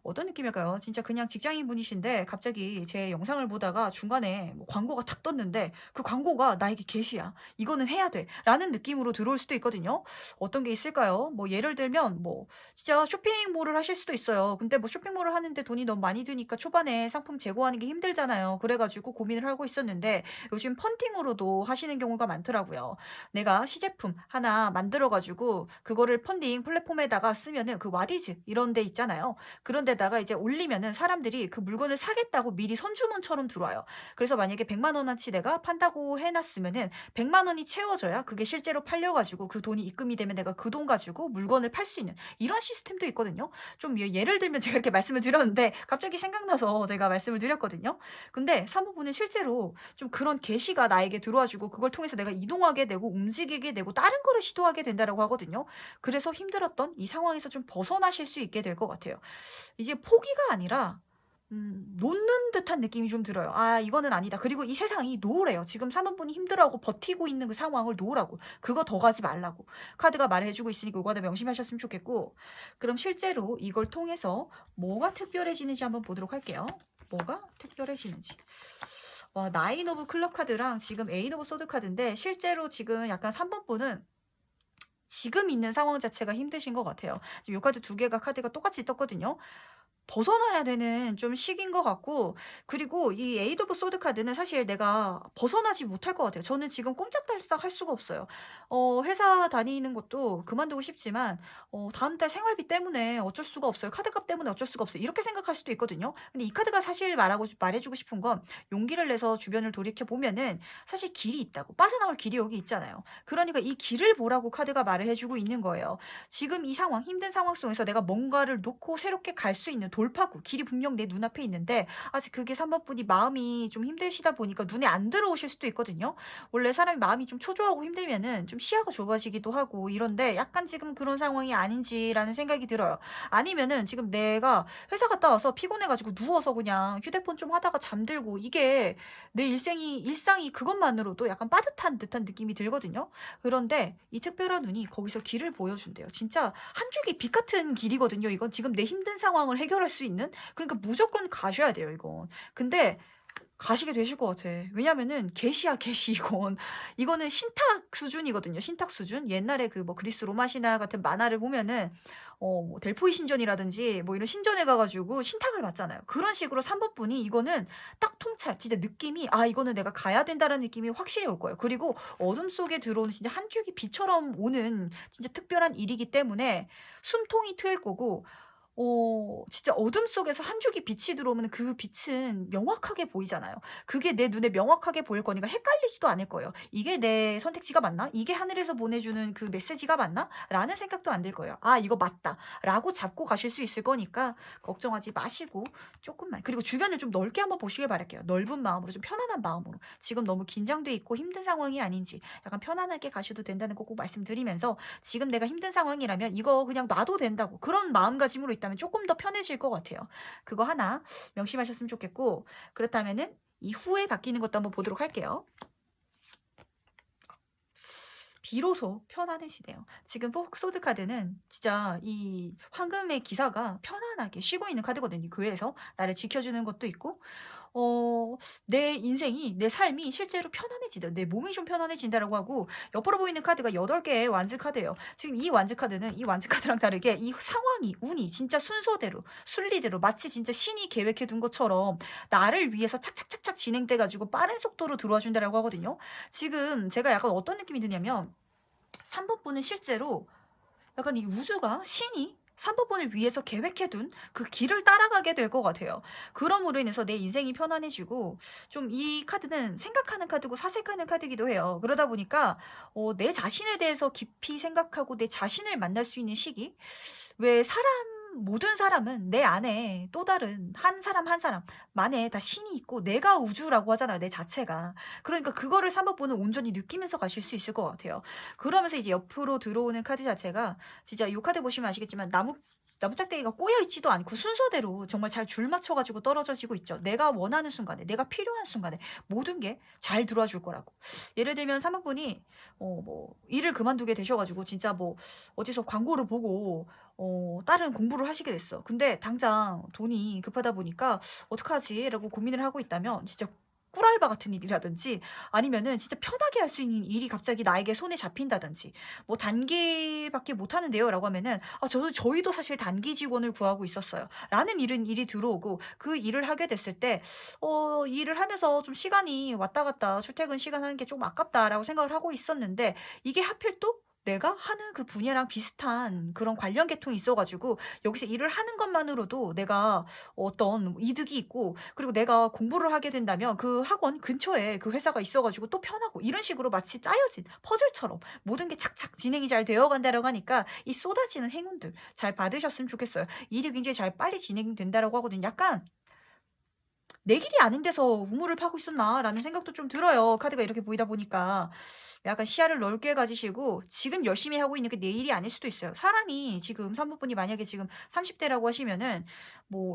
어떤 느낌일까요? 진짜 그냥 직장인 분이신데 갑자기 제 영상을 보다가 중간에 뭐 광고가 탁 떴는데 그 광고가 나에게 계시야. 이거는 해야 돼. 라는 느낌으로 들어올 수도 있거든요. 어떤 게 있을까요? 뭐 예를 들면 뭐 진짜 쇼핑몰을 하실 수도 있어요. 근데 뭐 쇼핑몰을 하는데 돈이 너무 많이 드니까 초반에 상품 제공하는 게 힘들잖아요. 그래가지고 고민을 하고 있었는데 요즘 펀딩으로도 하시는 경우가 많더라고요. 내가 시제품 하나 만들어가지고 그거를 펀딩 플랫폼에다가 쓰면은 그 와디즈 이런 데 있잖아요. 그런 데다가 이제 올리면은 사람들이 그 물건을 사겠다고 미리 선주문처럼 들어와요. 그래서 만약에 100만 원어치 내가 판다고 해놨으면은 100만 원이 채워져야 그게 실제로 팔려가지고 그 돈이 입금이 되면 내가 그 돈 가지고 물건을 팔 수 있는 이런 시스템도 있거든요. 좀 예를 들면 제가 이렇게 말씀을 드렸는데 갑자기 생각나서 제가 말씀을 드렸거든요. 근데 사모분은 실제로 좀 그런 계시가 나에게 들어와주고 그걸 통해서 내가 이동하게 되고 움직이게 되고 다른 거를 시도하게 된다라고 하거든요. 그래서 힘들었던 이 상황에서 좀 벗어나실 수 있게 될 것 같아요. 이제 포기가 아니라 놓는 듯한 느낌이 좀 들어요. 이거는 아니다. 그리고 이 세상이 놓으래요. 지금 사모분이 힘들어하고 버티고 있는 그 상황을 놓으라고. 그거 더 가지 말라고. 카드가 말해주고 있으니까 그거 다 명심하셨으면 좋겠고, 그럼 실제로 이걸 통해서 뭐가 특별해지는지 한번 보도록 할게요. 뭐가 특별해지는지. 나인 오브 클럽 카드랑 지금 에잇 오브 소드 카드인데 실제로 지금 약간 3번 분은 지금 있는 상황 자체가 힘드신 것 같아요. 지금 요 카드 두 개가 카드가 똑같이 떴거든요. 벗어나야 되는 좀 시기인 것 같고, 그리고 이 에이드 오브 소드 카드는 사실 내가 벗어나지 못할 것 같아요. 저는 지금 꼼짝달싹 할 수가 없어요. 회사 다니는 것도 그만두고 싶지만 다음 달 생활비 때문에 어쩔 수가 없어요. 카드값 때문에 어쩔 수가 없어요. 이렇게 생각할 수도 있거든요. 근데 이 카드가 사실 말해주고 싶은 건 용기를 내서 주변을 돌이켜 보면은 사실 길이 있다고, 빠져나올 길이 여기 있잖아요. 그러니까 이 길을 보라고 카드가 말을 해주고 있는 거예요. 지금 이 상황, 힘든 상황 속에서 내가 뭔가를 놓고 새롭게 갈 수 있는 돌파구, 길이 분명 내 눈앞에 있는데 아직 그게 3번 분이 마음이 좀 힘드시다 보니까 눈에 안 들어오실 수도 있거든요. 원래 사람이 마음이 좀 초조하고 힘들면은 좀 시야가 좁아지기도 하고 이런데 약간 지금 그런 상황이 아닌지라는 생각이 들어요. 아니면은 지금 내가 회사 갔다 와서 피곤해가지고 누워서 그냥 휴대폰 좀 하다가 잠들고, 이게 내 일상이 그것만으로도 약간 빠듯한 듯한 느낌이 들거든요. 그런데 이 특별한 눈이 거기서 길을 보여준대요. 진짜 한 줄기 빛 같은 길이거든요. 이건 지금 내 힘든 상황을 해결할 수 있는, 그러니까 무조건 가셔야 돼요, 이건. 근데 가시게 되실 것 같아. 왜냐면은 계시야 계시 이건. 이거는 신탁 수준이거든요. 신탁 수준. 옛날에 그 뭐 그리스 로마 신화 같은 만화를 보면은 뭐 델포이 신전이라든지 뭐 이런 신전에 가가지고 신탁을 받잖아요. 그런 식으로 3번 분이 이거는 딱 통찰, 진짜 느낌이 이거는 내가 가야 된다는 느낌이 확실히 올 거예요. 그리고 어둠 속에 들어오는 진짜 한 줄기 빛처럼 오는 진짜 특별한 일이기 때문에 숨통이 트일 거고, 진짜 어둠 속에서 한 줄기 빛이 들어오면 그 빛은 명확하게 보이잖아요. 그게 내 눈에 명확하게 보일 거니까 헷갈리지도 않을 거예요. 이게 내 선택지가 맞나? 이게 하늘에서 보내주는 그 메시지가 맞나? 라는 생각도 안 들 거예요. 이거 맞다. 라고 잡고 가실 수 있을 거니까 걱정하지 마시고 조금만. 그리고 주변을 좀 넓게 한번 보시길 바랄게요. 넓은 마음으로, 좀 편안한 마음으로. 지금 너무 긴장돼 있고 힘든 상황이 아닌지 약간 편안하게 가셔도 된다는 거 꼭 말씀드리면서, 지금 내가 힘든 상황이라면 이거 그냥 놔도 된다고, 그런 마음가짐으로 있다면 조금 더 편해질 것 같아요. 그거 하나 명심하셨으면 좋겠고, 그렇다면은 이후에 바뀌는 것도 한번 보도록 할게요. 비로소 편안해지네요. 지금 포크소드 카드는 진짜 이 황금의 기사가 편안하게 쉬고 있는 카드거든요. 교회에서 나를 지켜주는 것도 있고 내 인생이 내 삶이 실제로 편안해진다. 내 몸이 좀 편안해진다라고 하고 옆으로 보이는 카드가 8개의 완즈 카드예요. 지금 이 완즈 카드는 이 완즈 카드랑 다르게 이 상황이 운이 진짜 순서대로 순리대로 마치 진짜 신이 계획해 둔 것처럼 나를 위해서 착착착착 진행돼 가지고 빠른 속도로 들어와 준다라고 하거든요. 지금 제가 약간 어떤 느낌이 드냐면 3번 분은 실제로 약간 이 우주가 신이 3번 분을 위해서 계획해둔 그 길을 따라가게 될 것 같아요. 그럼으로 인해서 내 인생이 편안해지고 좀 이 카드는 생각하는 카드고 사색하는 카드이기도 해요. 그러다 보니까 내 자신에 대해서 깊이 생각하고 내 자신을 만날 수 있는 시기. 왜 모든 사람은 내 안에 또 다른 한 사람 한 사람만에 다 신이 있고 내가 우주라고 하잖아요. 내 자체가. 그러니까 그거를 3번 분은 온전히 느끼면서 가실 수 있을 것 같아요. 그러면서 이제 옆으로 들어오는 카드 자체가 진짜 이 카드 보시면 아시겠지만 나무짝대기가 꼬여있지도 않고 순서대로 정말 잘 줄 맞춰가지고 떨어져지고 있죠. 내가 원하는 순간에, 내가 필요한 순간에 모든 게 잘 들어와 줄 거라고. 예를 들면 3번 분이 일을 그만두게 되셔가지고 진짜 어디서 광고를 보고 다른 공부를 하시게 됐어. 근데 당장 돈이 급하다 보니까 어떡하지? 라고 고민을 하고 있다면 진짜 꿀알바 같은 일이라든지 아니면은 진짜 편하게 할 수 있는 일이 갑자기 나에게 손에 잡힌다든지 단기밖에 못 하는데요 라고 하면은 저희도 사실 단기 직원을 구하고 있었어요 라는 일이 들어오고 그 일을 하게 됐을 때 일을 하면서 좀 시간이 왔다 갔다 출퇴근 시간 하는 게 좀 아깝다라고 생각을 하고 있었는데 이게 하필 또 내가 하는 그 분야랑 비슷한 그런 관련 계통이 있어가지고 여기서 일을 하는 것만으로도 내가 어떤 이득이 있고 그리고 내가 공부를 하게 된다면 그 학원 근처에 그 회사가 있어가지고 또 편하고 이런 식으로 마치 짜여진 퍼즐처럼 모든 게 착착 진행이 잘 되어간다라고 하니까 이 쏟아지는 행운들 잘 받으셨으면 좋겠어요. 일이 굉장히 잘 빨리 진행된다라고 하거든요. 약간 내 길이 아닌 데서 우물을 파고 있었나라는 생각도 좀 들어요. 카드가 이렇게 보이다 보니까 약간 시야를 넓게 가지시고 지금 열심히 하고 있는 게 내 일이 아닐 수도 있어요. 사람이 지금 3번 분이 만약에 지금 30대라고 하시면은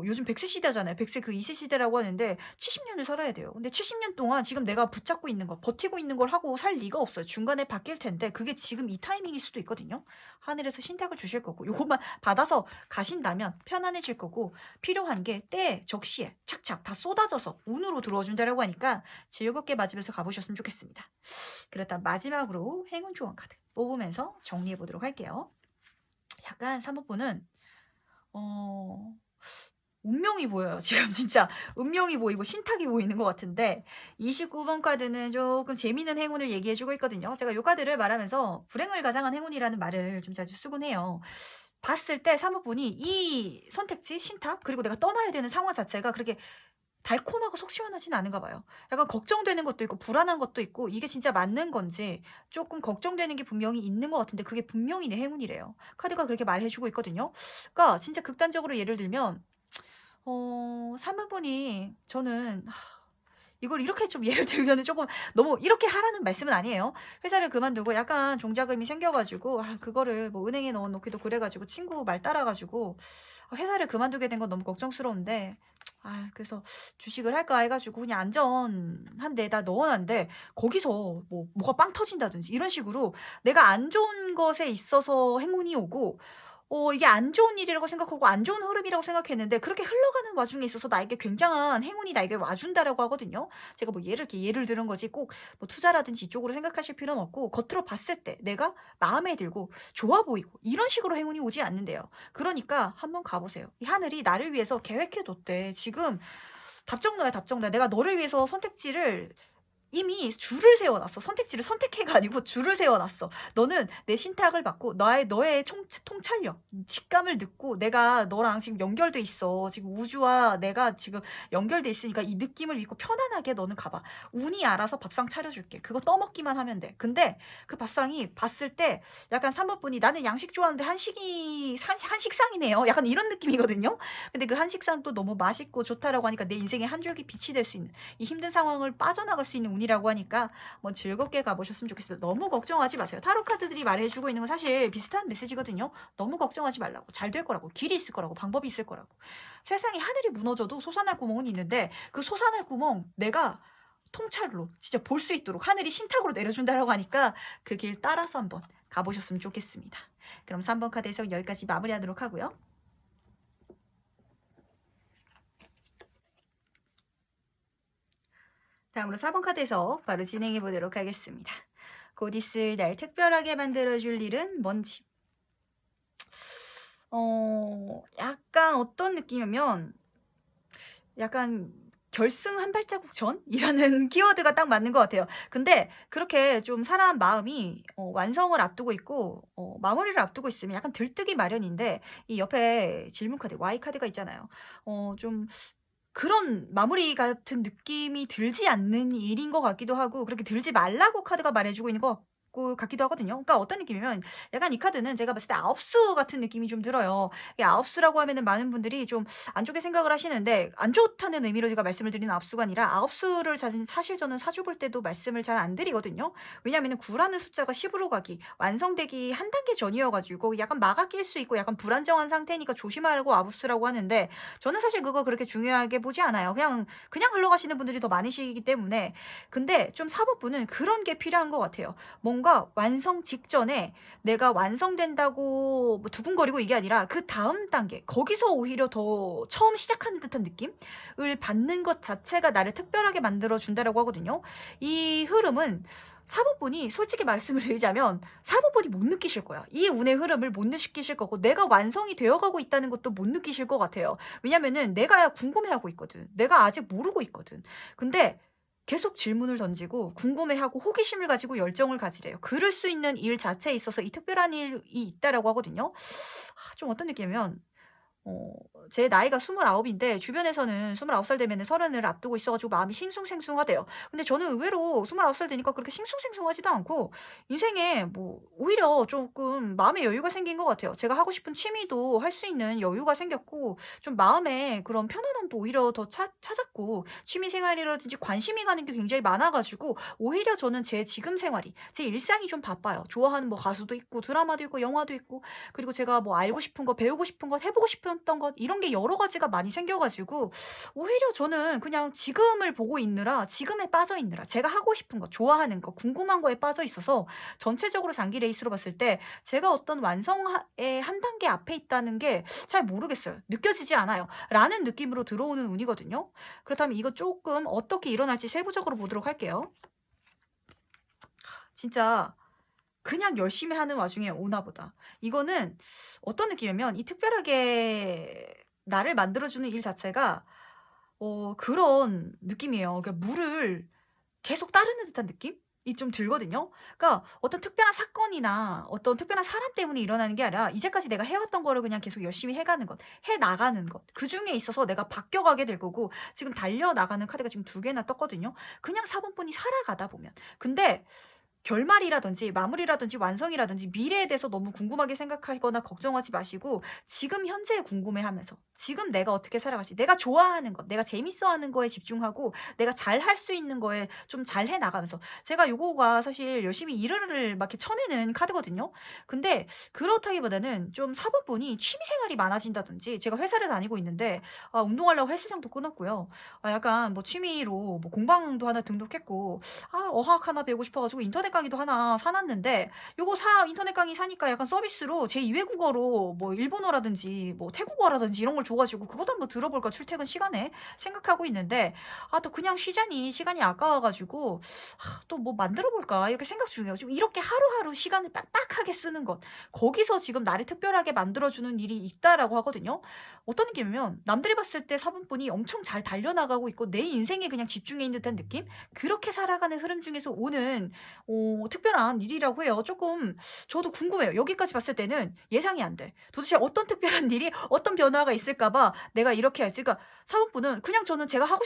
요즘 100세 시대잖아요. 100세 그 2세 시대라고 하는데 70년을 살아야 돼요. 근데 70년 동안 지금 내가 붙잡고 있는 거, 버티고 있는 걸 하고 살 리가 없어요. 중간에 바뀔 텐데 그게 지금 이 타이밍일 수도 있거든요. 하늘에서 신탁을 주실 거고 요것만 받아서 가신다면 편안해질 거고 필요한 게 때 적시에 착착 다 쏟아져서 운으로 들어와 준다라고 하니까 즐겁게 맞으면서 가보셨으면 좋겠습니다. 그렇다 마지막으로 행운 조언 카드 뽑으면서 정리해 보도록 할게요. 약간 3번 분은 운명이 보여요. 지금 진짜 운명이 보이고 신탁이 보이는 것 같은데 29번 카드는 조금 재미있는 행운을 얘기해주고 있거든요. 제가 이 카드를 말하면서 불행을 가장한 행운이라는 말을 좀 자주 쓰곤 해요. 봤을 때 3번 분이 이 선택지, 신탁, 그리고 내가 떠나야 되는 상황 자체가 그렇게 달콤하고 속 시원하진 않은가 봐요. 약간 걱정되는 것도 있고 불안한 것도 있고 이게 진짜 맞는 건지 조금 걱정되는 게 분명히 있는 것 같은데 그게 분명히 내 행운이래요. 카드가 그렇게 말해주고 있거든요. 그러니까 진짜 극단적으로 예를 들면 3번 분이 저는 이걸 이렇게 좀 예를 들면 조금 너무 이렇게 하라는 말씀은 아니에요. 회사를 그만두고 약간 종자금이 생겨가지고 그거를 은행에 넣어놓기도 그래가지고 친구 말 따라가지고 회사를 그만두게 된 건 너무 걱정스러운데 그래서 주식을 할까 해가지고 그냥 안전한 데다 넣어놨는데 거기서 뭐가 빵 터진다든지 이런 식으로 내가 안 좋은 것에 있어서 행운이 오고 이게 안 좋은 일이라고 생각하고 안 좋은 흐름이라고 생각했는데 그렇게 흘러가는 와중에 있어서 나에게 굉장한 행운이 나에게 와준다라고 하거든요. 제가 예를 들은 거지 꼭 투자라든지 이쪽으로 생각하실 필요는 없고 겉으로 봤을 때 내가 마음에 들고 좋아 보이고 이런 식으로 행운이 오지 않는데요. 그러니까 한번 가보세요. 이 하늘이 나를 위해서 계획해뒀대. 지금 답정 너야 답정 너. 내가 너를 위해서 선택지를 이미 줄을 세워놨어. 선택지를 선택해가 아니고 줄을 세워놨어. 너는 내 신탁을 받고 너의 통찰력, 직감을 듣고 내가 너랑 지금 연결돼 있어. 지금 우주와 내가 지금 연결돼 있으니까 이 느낌을 믿고 편안하게 너는 가봐. 운이 알아서 밥상 차려줄게. 그거 떠먹기만 하면 돼. 근데 그 밥상이 봤을 때 약간 3번 분이 나는 양식 좋아하는데 한식상이네요. 약간 이런 느낌이거든요. 근데 그 한식상도 너무 맛있고 좋다라고 하니까 내 인생에 한 줄기 빛이 될 수 있는 이 힘든 상황을 빠져나갈 수 있는 운이라고 하니까 즐겁게 가보셨으면 좋겠습니다. 너무 걱정하지 마세요. 타로 카드들이 말해주고 있는 건 사실 비슷한 메시지거든요. 너무 걱정하지 말라고. 잘 될 거라고. 길이 있을 거라고. 방법이 있을 거라고. 세상에 하늘이 무너져도 솟아날 구멍은 있는데 그 솟아날 구멍 내가 통찰로 진짜 볼 수 있도록 하늘이 신탁으로 내려준다라고 하니까 그 길 따라서 한번 가보셨으면 좋겠습니다. 그럼 3번 카드 해석 여기까지 마무리하도록 하고요. 다음으로 4번 카드에서 바로 진행해 보도록 하겠습니다. 곧 있을 날 특별하게 만들어줄 일은 뭔지. 약간 어떤 느낌이면 약간 결승 한 발자국 전이라는 키워드가 딱 맞는 것 같아요. 근데 그렇게 좀 사람 마음이 완성을 앞두고 있고 마무리를 앞두고 있으면 약간 들뜨기 마련인데, 이 옆에 질문 카드 Y 카드가 있잖아요. 좀 그런 마무리 같은 느낌이 들지 않는 일인 것 같기도 하고, 그렇게 들지 말라고 카드가 말해주고 있는 것 같기도 하거든요. 그러니까 어떤 느낌이면, 약간 이 카드는 제가 봤을 때 아홉수 같은 느낌이 좀 들어요. 이 아홉수라고 하면은 많은 분들이 좀 안 좋게 생각을 하시는데, 안 좋다는 의미로 제가 말씀을 드리는 아홉수가 아니라, 아홉수를 사실 저는 사주 볼 때도 말씀을 잘 안 드리거든요. 왜냐하면 9라는 숫자가 10으로 가기, 완성되기 한 단계 전이어가지고 약간 막아 낄 수 있고 약간 불안정한 상태니까 조심하라고 아홉수라고 하는데, 저는 사실 그거 그렇게 중요하게 보지 않아요. 그냥 흘러가시는 분들이 더 많으시기 때문에. 근데 좀 사법부는 그런 게 필요한 것 같아요. 뭔가 완성 직전에 내가 완성된다고 뭐 두근거리고 이게 아니라 그 다음 단계, 거기서 오히려 더 처음 시작하는 듯한 느낌을 받는 것 자체가 나를 특별하게 만들어 준다라고 하거든요. 이 흐름은 사법분이, 솔직히 말씀을 드리자면 사법분이 못 느끼실 거야. 이 운의 흐름을 못 느끼실 거고, 내가 완성이 되어가고 있다는 것도 못 느끼실 것 같아요. 왜냐면은 내가 궁금해하고 있거든. 내가 아직 모르고 있거든. 근데 계속 질문을 던지고 궁금해하고 호기심을 가지고 열정을 가지래요. 그럴 수 있는 일 자체에 있어서 이 특별한 일이 있다라고 하거든요. 좀 어떤 느낌이면, 어 제 나이가 29인데 주변에서는 29살 되면은 30을 앞두고 있어 가지고 마음이 싱숭생숭하대요. 근데 저는 의외로 29살 되니까 그렇게 싱숭생숭하지도 않고, 인생에 뭐 오히려 조금 마음의 여유가 생긴 것 같아요. 제가 하고 싶은 취미도 할 수 있는 여유가 생겼고, 좀 마음에 그런 편안함도 오히려 더 찾았고, 취미 생활이라든지 관심이 가는 게 굉장히 많아 가지고, 오히려 저는 제 지금 생활이, 제 일상이 좀 바빠요. 좋아하는 뭐 가수도 있고 드라마도 있고 영화도 있고, 그리고 제가 뭐 알고 싶은 거, 배우고 싶은 것, 해보고 싶었던 것, 이런 게 여러 가지가 많이 생겨가지고, 오히려 저는 그냥 지금을 보고 있느라, 지금에 빠져 있느라, 제가 하고 싶은 거, 좋아하는 거, 궁금한 거에 빠져 있어서, 전체적으로 장기 레이스로 봤을 때 제가 어떤 완성의 한 단계 앞에 있다는 게 잘 모르겠어요. 느껴지지 않아요. 라는 느낌으로 들어오는 운이거든요. 그렇다면 이거 조금 어떻게 일어날지 세부적으로 보도록 할게요. 진짜 그냥 열심히 하는 와중에 오나 보다. 이거는 어떤 느낌이냐면, 이 특별하게 나를 만들어주는 일 자체가 그런 느낌이에요. 그러니까 물을 계속 따르는 듯한 느낌이 좀 들거든요. 그러니까 어떤 특별한 사건이나 어떤 특별한 사람 때문에 일어나는 게 아니라, 이제까지 내가 해왔던 거를 그냥 계속 열심히 해가는 것, 해나가는 것. 그 중에 있어서 내가 바뀌어가게 될 거고, 지금 달려나가는 카드가 지금 2개나 떴거든요. 그냥 4번분이 살아가다 보면. 근데 결말이라든지 마무리라든지 완성이라든지 미래에 대해서 너무 궁금하게 생각하거나 걱정하지 마시고, 지금 현재에 궁금해하면서 지금 내가 어떻게 살아갈지, 내가 좋아하는 것, 내가 재밌어하는 거에 집중하고, 내가 잘 할 수 있는 거에 좀 잘 해나가면서, 제가 요거가 사실 열심히 일을 막 이렇게 쳐내는 카드거든요. 근데 그렇다기보다는 좀 사법분이 취미생활이 많아진다든지, 제가 회사를 다니고 있는데 운동하려고 헬스장도 끊었고요. 약간 뭐 취미로 뭐 공방도 하나 등록했고, 어학 하나 배우고 싶어가지고 인터넷 강의도 하나 사놨는데, 인터넷 강의 사니까 약간 서비스로 제 2외 국어로 뭐 일본어라든지 뭐 태국어라든지 이런 걸 줘가지고, 그것도 한번 들어볼까 출퇴근 시간에 생각하고 있는데, 또 그냥 쉬자니 시간이 아까워가지고 또 뭐 만들어볼까 이렇게 생각 중이에요. 좀 이렇게 하루하루 시간을 빡빡하게 쓰는 것, 거기서 지금 나를 특별하게 만들어주는 일이 있다라고 하거든요. 어떤 느낌이면, 남들이 봤을 때 사분분이 엄청 잘 달려나가고 있고 내 인생에 그냥 집중해 있는 듯한 느낌? 그렇게 살아가는 흐름 중에서 오는 특별한 일이라고 해요. 조금 저도 궁금해요. 여기까지 봤을 때는 예상이 안 돼. 도대체 어떤 특별한 일이, 어떤 변화가 있을까 봐 내가 이렇게 할지. 그러니까 사원분은 그냥, 저는 제가 하고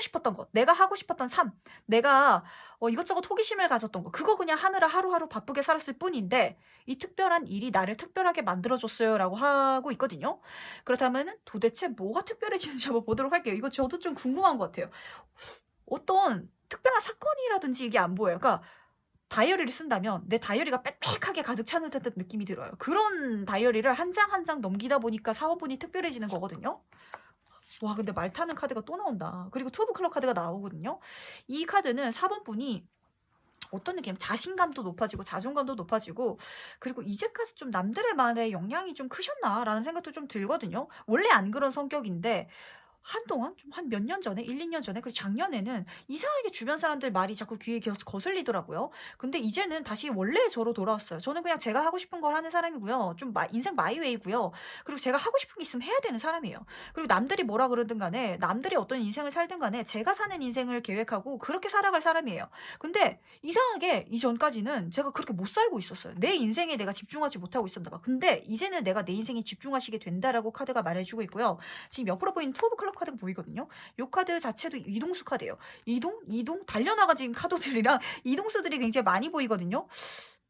싶었던 것, 내가 하고 싶었던 삶, 내가 이것저것 호기심을 가졌던 거, 그거 그냥 하느라 하루하루 바쁘게 살았을 뿐인데, 이 특별한 일이 나를 특별하게 만들어줬어요 라고 하고 있거든요. 그렇다면 도대체 뭐가 특별해지는지 한번 보도록 할게요. 이거 저도 좀 궁금한 것 같아요. 어떤 특별한 사건이라든지 이게 안 보여요. 그러니까 다이어리를 쓴다면 내 다이어리가 빽빽하게 가득 차는 듯한 느낌이 들어요. 그런 다이어리를 한 장 한 장 넘기다 보니까 사원분이 특별해지는 거거든요. 와, 근데 말 타는 카드가 또 나온다. 그리고 투 오브 클럽 카드가 나오거든요. 이 카드는 4번 분이 어떤 느낌? 자신감도 높아지고 자존감도 높아지고, 그리고 이제까지 좀 남들의 말에 영향이 좀 크셨나라는 생각도 좀 들거든요. 원래 안 그런 성격인데 한동안 좀 한 몇 년 전에 1-2년 전에 그리고 작년에는 이상하게 주변 사람들 말이 자꾸 귀에 거슬리더라고요. 근데 이제는 다시 원래의 저로 돌아왔어요. 저는 그냥 제가 하고 싶은 걸 하는 사람이고요. 좀 인생 마이웨이고요. 그리고 제가 하고 싶은 게 있으면 해야 되는 사람이에요. 그리고 남들이 뭐라 그러든 간에 남들이 어떤 인생을 살든 간에 제가 사는 인생을 계획하고 그렇게 살아갈 사람이에요. 근데 이상하게 이전까지는 제가 그렇게 못 살고 있었어요. 내 인생에 내가 집중하지 못하고 있었나 봐. 근데 이제는 내가 내 인생에 집중하시게 된다라고 카드가 말해주고 있고요. 지금 옆으로 보이는 투 오브 클럽 카드가 보이거든요. 요 카드 자체도 이동수 카드예요. 이동 달려나가진 카드들이랑 이동수들이 굉장히 많이 보이거든요.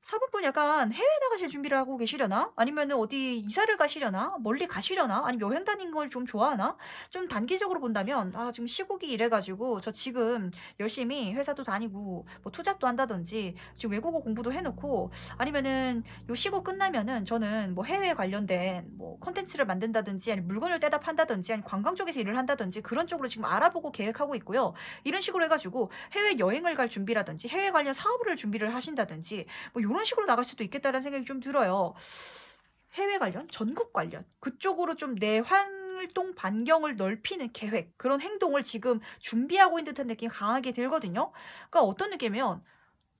4번 분 약간 해외 나가실 준비를 하고 계시려나? 아니면은 어디 이사를 가시려나? 멀리 가시려나? 아니면 여행 다니는 걸 좀 좋아하나? 좀 단기적으로 본다면 지금 시국이 이래 가지고 저 지금 열심히 회사도 다니고 뭐 투잡도 한다든지 지금 외국어 공부도 해 놓고 아니면은 요 시국 끝나면은 저는 뭐 해외 관련된 뭐 콘텐츠를 만든다든지 아니면 물건을 떼다 판다든지 아니면 관광 쪽에서 일을 한다든지 그런 쪽으로 지금 알아보고 계획하고 있고요. 이런 식으로 해 가지고 해외 여행을 갈 준비라든지 해외 관련 사업을 준비를 하신다든지 뭐 요런 식으로 나갈 수도 있겠다는 생각이 좀 들어요. 해외 관련, 전국 관련 그쪽으로 좀 내 활동 반경을 넓히는 계획 그런 행동을 지금 준비하고 있는 듯한 느낌이 강하게 들거든요. 그러니까 어떤 느낌이면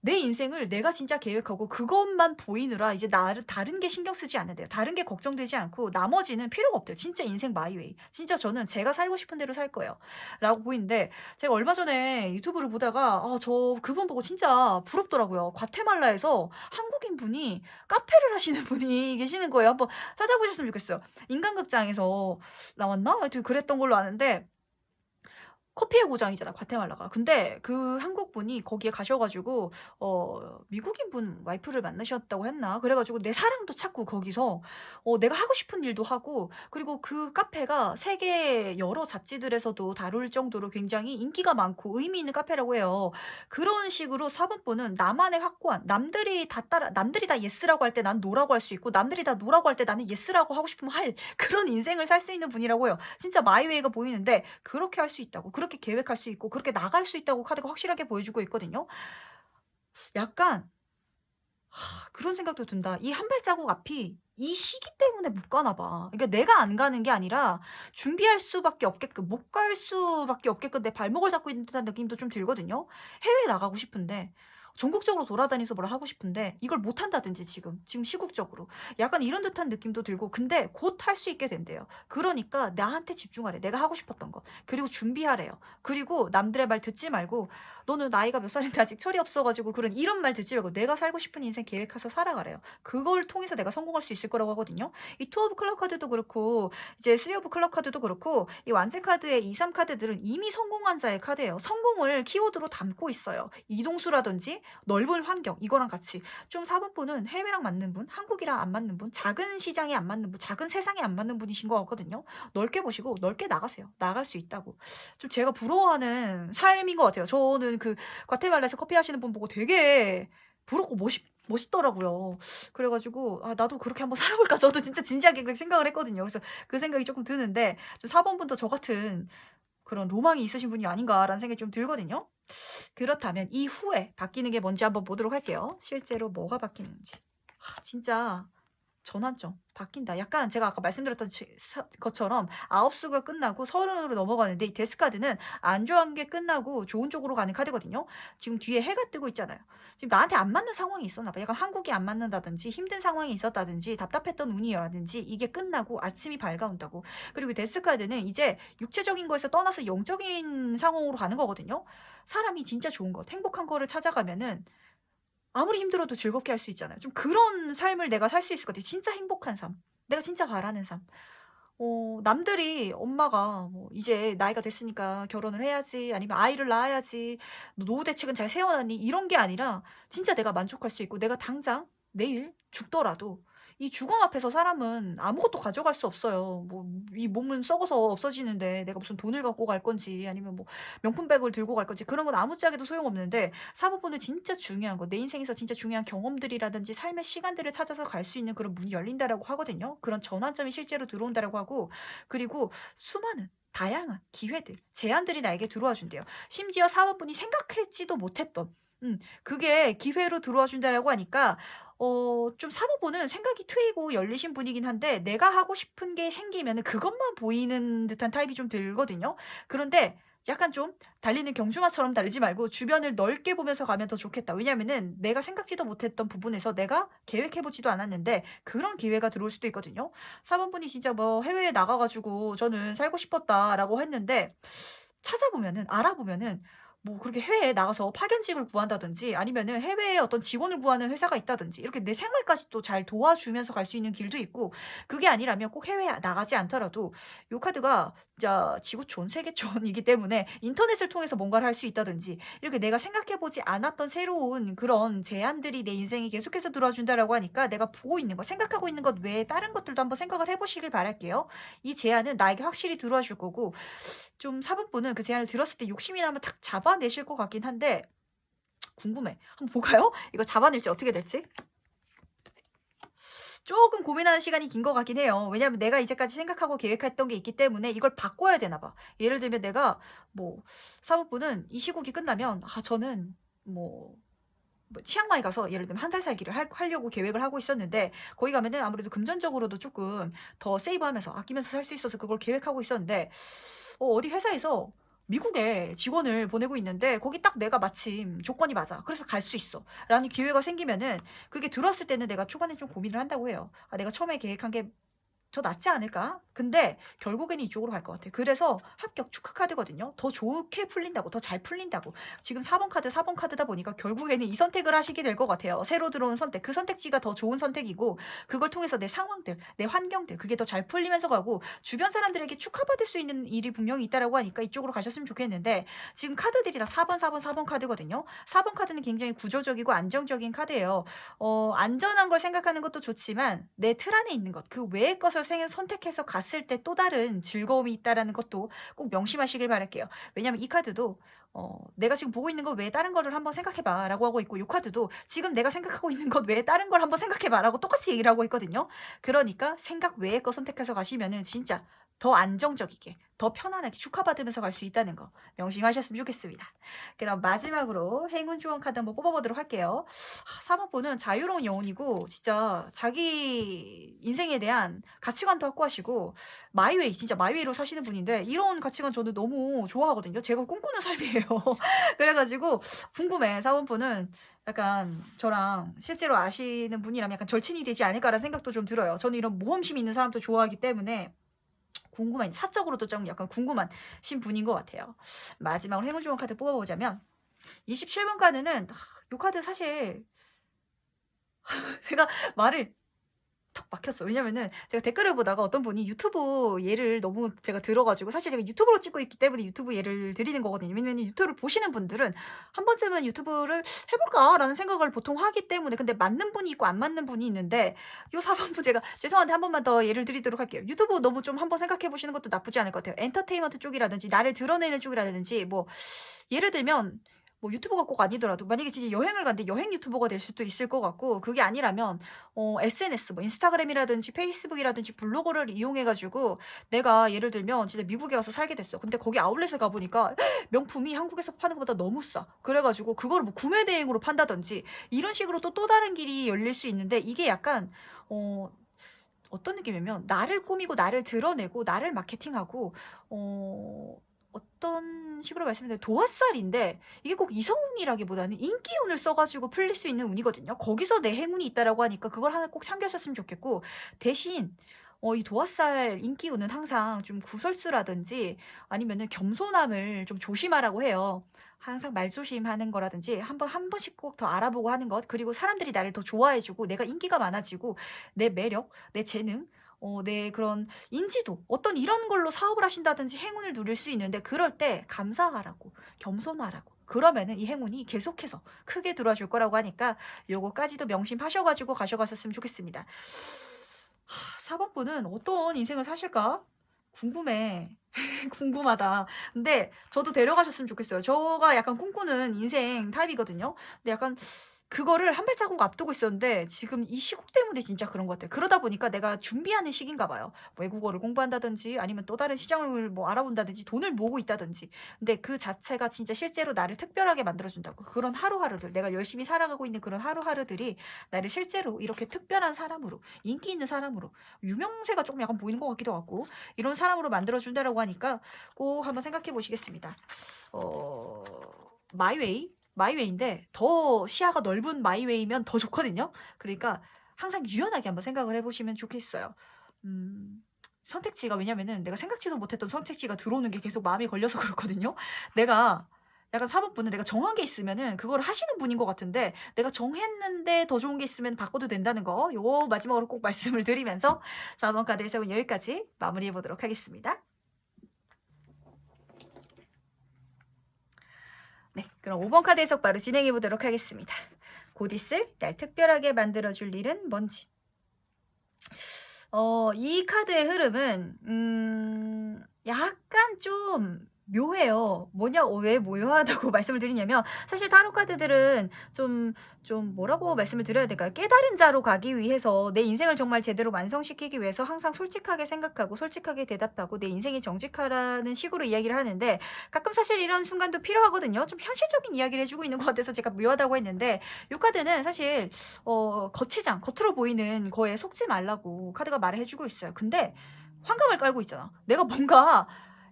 내 인생을 내가 진짜 계획하고 그것만 보이느라 이제 나를 다른 게 신경 쓰지 않는데요. 다른 게 걱정되지 않고 나머지는 필요가 없대요. 진짜 인생 마이웨이. 진짜 저는 제가 살고 싶은 대로 살 거예요. 라고 보이는데 제가 얼마 전에 유튜브를 보다가 저 그분 보고 진짜 부럽더라고요. 과테말라에서 한국인 분이 카페를 하시는 분이 계시는 거예요. 한번 찾아보셨으면 좋겠어요. 인간극장에서 나왔나? 하여튼 그랬던 걸로 아는데 커피의 고장이잖아, 과테말라가. 근데 그 한국분이 거기에 가셔 가지고 미국인 분 와이프를 만나셨다고 했나? 그래 가지고 내 사랑도 찾고 거기서 내가 하고 싶은 일도 하고 그리고 그 카페가 세계 여러 잡지들에서도 다룰 정도로 굉장히 인기가 많고 의미 있는 카페라고 해요. 그런 식으로 4번 분은 나만의 확고한 남들이 다 예스라고 할 때 난 노라고 할 수 있고 남들이 다 노라고 할 때 나는 예스라고 하고 싶으면 할 그런 인생을 살 수 있는 분이라고 해요. 진짜 마이웨이가 보이는데 그렇게 할 수 있다고. 그렇게 계획할 수 있고 그렇게 나갈 수 있다고 카드가 확실하게 보여주고 있거든요. 약간 그런 생각도 든다. 이 한 발자국 앞이 이 시기 때문에 못 가나 봐. 그러니까 내가 안 가는 게 아니라 준비할 수밖에 없게끔 못 갈 수밖에 없게끔 내 발목을 잡고 있는 듯한 느낌도 좀 들거든요. 해외에 나가고 싶은데 전국적으로 돌아다니면서 뭘 하고 싶은데 이걸 못 한다든지 지금 시국적으로 약간 이런 듯한 느낌도 들고 근데 곧 할 수 있게 된대요. 그러니까 나한테 집중하래. 내가 하고 싶었던 거. 그리고 준비하래요. 그리고 남들의 말 듣지 말고 너는 나이가 몇 살인데 아직 철이 없어가지고 이런 말 듣지 말고 내가 살고 싶은 인생 계획해서 살아가래요. 그걸 통해서 내가 성공할 수 있을 거라고 하거든요. 이 투 오브 클럽 카드도 그렇고 이제 쓰리 오브 클럽 카드도 그렇고 이 완제 카드의 2, 3 카드들은 이미 성공한 자의 카드예요. 성공을 키워드로 담고 있어요. 이동수라든지 넓은 환경 이거랑 같이 좀 4번 분은 해외랑 맞는 분, 한국이랑 안 맞는 분, 작은 시장에 안 맞는 분, 작은 세상에 안 맞는 분이신 것 같거든요. 넓게 보시고 넓게 나가세요. 나갈 수 있다고. 좀 제가 부러워하는 삶인 것 같아요. 저는 그 과테말라에서 커피 하시는 분 보고 되게 부럽고 멋있더라고요. 그래가지고 나도 그렇게 한번 살아볼까 저도 진짜 진지하게 그렇게 생각을 했거든요. 그래서 그 생각이 조금 드는데 좀 4번 분도 저 같은 그런 로망이 있으신 분이 아닌가라는 생각이 좀 들거든요. 그렇다면 이후에 바뀌는 게 뭔지 한번 보도록 할게요. 실제로 뭐가 바뀌는지. 진짜 전환점 바뀐다. 약간 제가 아까 말씀드렸던 것처럼 9수가 끝나고 30으로 넘어가는데 이 데스카드는 안 좋은 게 끝나고 좋은 쪽으로 가는 카드거든요. 지금 뒤에 해가 뜨고 있잖아요. 지금 나한테 안 맞는 상황이 있었나 봐. 약간 한국이 안 맞는다든지 힘든 상황이 있었다든지 답답했던 운이라든지 이게 끝나고 아침이 밝아온다고. 그리고 데스카드는 이제 육체적인 거에서 떠나서 영적인 상황으로 가는 거거든요. 사람이 진짜 좋은 것, 행복한 거를 찾아가면은 아무리 힘들어도 즐겁게 할 수 있잖아요. 좀 그런 삶을 내가 살 수 있을 것 같아요. 진짜 행복한 삶. 내가 진짜 바라는 삶. 남들이 엄마가 뭐 이제 나이가 됐으니까 결혼을 해야지 아니면 아이를 낳아야지 너 노후 대책은 잘 세워놨니 이런 게 아니라 진짜 내가 만족할 수 있고 내가 당장 내일 죽더라도 이 죽음 앞에서 사람은 아무것도 가져갈 수 없어요. 뭐 이 몸은 썩어서 없어지는데 내가 무슨 돈을 갖고 갈 건지 아니면 뭐 명품백을 들고 갈 건지 그런 건 아무짝에도 소용없는데 사법부는 진짜 중요한 거 내 인생에서 진짜 중요한 경험들이라든지 삶의 시간들을 찾아서 갈 수 있는 그런 문이 열린다라고 하거든요. 그런 전환점이 실제로 들어온다라고 하고 그리고 수많은 다양한 기회들, 제안들이 나에게 들어와 준대요. 심지어 사법분이 생각하지도 못했던 그게 기회로 들어와 준다라고 하니까 좀 사모보는 생각이 트이고 열리신 분이긴 한데 내가 하고 싶은 게 생기면은 그것만 보이는 듯한 타입이 좀 들거든요. 그런데 약간 좀 달리는 경주마처럼 달리지 말고 주변을 넓게 보면서 가면 더 좋겠다. 왜냐면은 내가 생각지도 못했던 부분에서 내가 계획해보지도 않았는데 그런 기회가 들어올 수도 있거든요. 4번 분이 진짜 뭐 해외에 나가가지고 저는 살고 싶었다라고 했는데 찾아보면은 알아보면은 뭐 그렇게 해외에 나가서 파견직을 구한다든지 아니면은 해외에 어떤 직원을 구하는 회사가 있다든지 이렇게 내 생활까지 또 잘 도와주면서 갈 수 있는 길도 있고 그게 아니라면 꼭 해외에 나가지 않더라도 요 카드가 진짜 지구촌, 세계촌이기 때문에 인터넷을 통해서 뭔가를 할 수 있다든지 이렇게 내가 생각해 보지 않았던 새로운 그런 제안들이 내 인생에 계속해서 들어준다라고 하니까 내가 보고 있는 것, 생각하고 있는 것 외에 다른 것들도 한번 생각을 해보시길 바랄게요. 이 제안은 나에게 확실히 들어와 줄 거고 좀 사분분은 그 제안을 들었을 때 욕심이 나면 탁 잡아내실 것 같긴 한데 궁금해. 한번 볼까요? 이거 잡아낼지 어떻게 될지? 조금 고민하는 시간이 긴 것 같긴 해요. 왜냐면 내가 이제까지 생각하고 계획했던 게 있기 때문에 이걸 바꿔야 되나 봐. 예를 들면 내가 뭐 사모분은 이 시국이 끝나면 저는 뭐 치앙마이 가서 예를 들면 한 달 살기를 하려고 계획을 하고 있었는데 거기 가면은 아무래도 금전적으로도 조금 더 세이브하면서 아끼면서 살 수 있어서 그걸 계획하고 있었는데 어디 회사에서 미국에 직원을 보내고 있는데 거기 딱 내가 마침 조건이 맞아. 그래서 갈 수 있어. 라는 기회가 생기면은 그게 들어왔을 때는 내가 초반에 좀 고민을 한다고 해요. 내가 처음에 계획한 게 더 낫지 않을까? 근데 결국에는 이쪽으로 갈 것 같아. 그래서 합격 축하 카드거든요. 더 좋게 풀린다고, 더 잘 풀린다고. 지금 4번 카드, 4번 카드다 보니까 결국에는 이 선택을 하시게 될 것 같아요. 새로 들어온 선택. 그 선택지가 더 좋은 선택이고, 그걸 통해서 내 상황들, 내 환경들, 그게 더 잘 풀리면서 가고, 주변 사람들에게 축하받을 수 있는 일이 분명히 있다라고 하니까 이쪽으로 가셨으면 좋겠는데, 지금 카드들이 다 4번, 4번, 4번 카드거든요. 4번 카드는 굉장히 구조적이고 안정적인 카드예요. 안전한 걸 생각하는 것도 좋지만, 내 틀 안에 있는 것, 그 외의 것을 선택해서 갔을 때 또 다른 즐거움이 있다라는 것도 꼭 명심하시길 바랄게요. 왜냐면 이 카드도 내가 지금 보고 있는 것 외에 다른 거를 한번 생각해봐 라고 하고 있고 이 카드도 지금 내가 생각하고 있는 것 외에 다른 걸 한번 생각해봐 라고 똑같이 얘기를 하고 있거든요. 그러니까 생각 외의 거 선택해서 가시면은 진짜 더 안정적이게 더 편안하게 축하받으면서 갈 수 있다는 거 명심하셨으면 좋겠습니다. 그럼 마지막으로 행운 조언 카드 한번 뽑아보도록 할게요. 4번분은 자유로운 영혼이고 진짜 자기 인생에 대한 가치관도 확고하시고 마이웨이 진짜 마이웨이로 사시는 분인데 이런 가치관 저는 너무 좋아하거든요. 제가 꿈꾸는 삶이에요. 그래가지고 궁금해. 4번분은 약간 저랑 실제로 아시는 분이라면 약간 절친이 되지 않을까라는 생각도 좀 들어요. 저는 이런 모험심이 있는 사람도 좋아하기 때문에 궁금한 사적으로도 좀 약간 궁금한 분인 것 같아요. 마지막으로 행운 조언 카드 뽑아보자면 27번 카드는 이 카드 사실 제가 말을 턱 막혔어. 왜냐면은 제가 댓글을 보다가 어떤 분이 유튜브 예를 너무 제가 들어가지고 사실 제가 유튜브로 찍고 있기 때문에 유튜브 예를 드리는 거거든요. 왜냐면 유튜브를 보시는 분들은 한 번쯤은 유튜브를 해볼까라는 생각을 보통 하기 때문에 근데 맞는 분이 있고 안 맞는 분이 있는데 요 4번분 제가 죄송한데 한 번만 더 예를 드리도록 할게요. 유튜브 너무 좀 한번 생각해 보시는 것도 나쁘지 않을 것 같아요. 엔터테인먼트 쪽이라든지 나를 드러내는 쪽이라든지 뭐 예를 들면 뭐 유튜버가 꼭 아니더라도 만약에 진짜 여행을 갔는데 여행 유튜버가 될 수도 있을 것 같고 그게 아니라면 SNS 뭐 인스타그램이라든지 페이스북이라든지 블로거를 이용해 가지고 내가 예를 들면 진짜 미국에 가서 살게 됐어. 근데 거기 아울렛에 가 보니까 명품이 한국에서 파는 것보다 너무 싸. 그래 가지고 그거를 뭐 구매 대행으로 판다든지 이런 식으로 또 다른 길이 열릴 수 있는데 이게 약간 어떤 느낌이냐면 나를 꾸미고 나를 드러내고 나를 마케팅하고 어떤 식으로 말씀드리면 도화살인데 이게 꼭 이성운이라기보다는 인기운을 써가지고 풀릴 수 있는 운이거든요. 거기서 내 행운이 있다라고 하니까 그걸 하나 꼭 참고하셨으면 좋겠고 대신 이 도화살 인기운은 항상 좀 구설수라든지 아니면은 겸손함을 좀 조심하라고 해요. 항상 말조심하는 거라든지 한 번씩 꼭 더 알아보고 하는 것 그리고 사람들이 나를 더 좋아해주고 내가 인기가 많아지고 내 매력, 내 재능 내 그런 인지도 어떤 이런 걸로 사업을 하신다든지 행운을 누릴 수 있는데 그럴 때 감사하라고 겸손하라고 그러면은 이 행운이 계속해서 크게 들어와 줄 거라고 하니까 요거까지도 명심하셔가지고 가셔갔었으면 좋겠습니다. 4번분은 어떤 인생을 사실까? 궁금해. 궁금하다. 근데 저도 데려가셨으면 좋겠어요. 저가 약간 꿈꾸는 인생 타입이거든요. 근데 약간 그거를 한 발자국 앞두고 있었는데 지금 이 시국 때문에 진짜 그런 것 같아요. 그러다 보니까 내가 준비하는 시기인가 봐요. 외국어를 공부한다든지 아니면 또 다른 시장을 뭐 알아본다든지 돈을 모으고 있다든지. 근데 그 자체가 진짜 실제로 나를 특별하게 만들어준다고. 그런 하루하루들, 내가 열심히 살아가고 있는 그런 하루하루들이 나를 실제로 이렇게 특별한 사람으로, 인기 있는 사람으로, 유명세가 조금 약간 보이는 것 같기도 하고, 이런 사람으로 만들어준다라고 하니까 꼭 한번 생각해 보시겠습니다. 마이웨이인데 더 시야가 넓은 마이웨이면 더 좋거든요. 그러니까 항상 유연하게 한번 생각을 해보시면 좋겠어요. 선택지가, 왜냐면은 내가 생각지도 못했던 선택지가 들어오는 게 계속 마음에 걸려서 그렇거든요. 내가 약간 사법부는 내가 정한 게 있으면은 그걸 하시는 분인 것 같은데, 내가 정했는데 더 좋은 게 있으면 바꿔도 된다는 거, 요거 마지막으로 꼭 말씀을 드리면서 4번 카드 해석은 여기까지 마무리해 보도록 하겠습니다. 네, 그럼 5번 카드 해석 바로 진행해 보도록 하겠습니다. 곧 있을 날 특별하게 만들어줄 일은 뭔지. 이 카드의 흐름은 약간 좀 묘해요. 왜 묘하다고 말씀을 드리냐면, 사실 타로 카드들은 좀 뭐라고 말씀을 드려야 될까요? 깨달은 자로 가기 위해서, 내 인생을 정말 제대로 완성시키기 위해서 항상 솔직하게 생각하고 솔직하게 대답하고 내 인생이 정직하라는 식으로 이야기를 하는데, 가끔 사실 이런 순간도 필요하거든요. 좀 현실적인 이야기를 해주고 있는 것 같아서 제가 묘하다고 했는데, 이 카드는 사실 겉으로 보이는 거에 속지 말라고 카드가 말을 해주고 있어요. 근데 환감을 깔고 있잖아. 내가 뭔가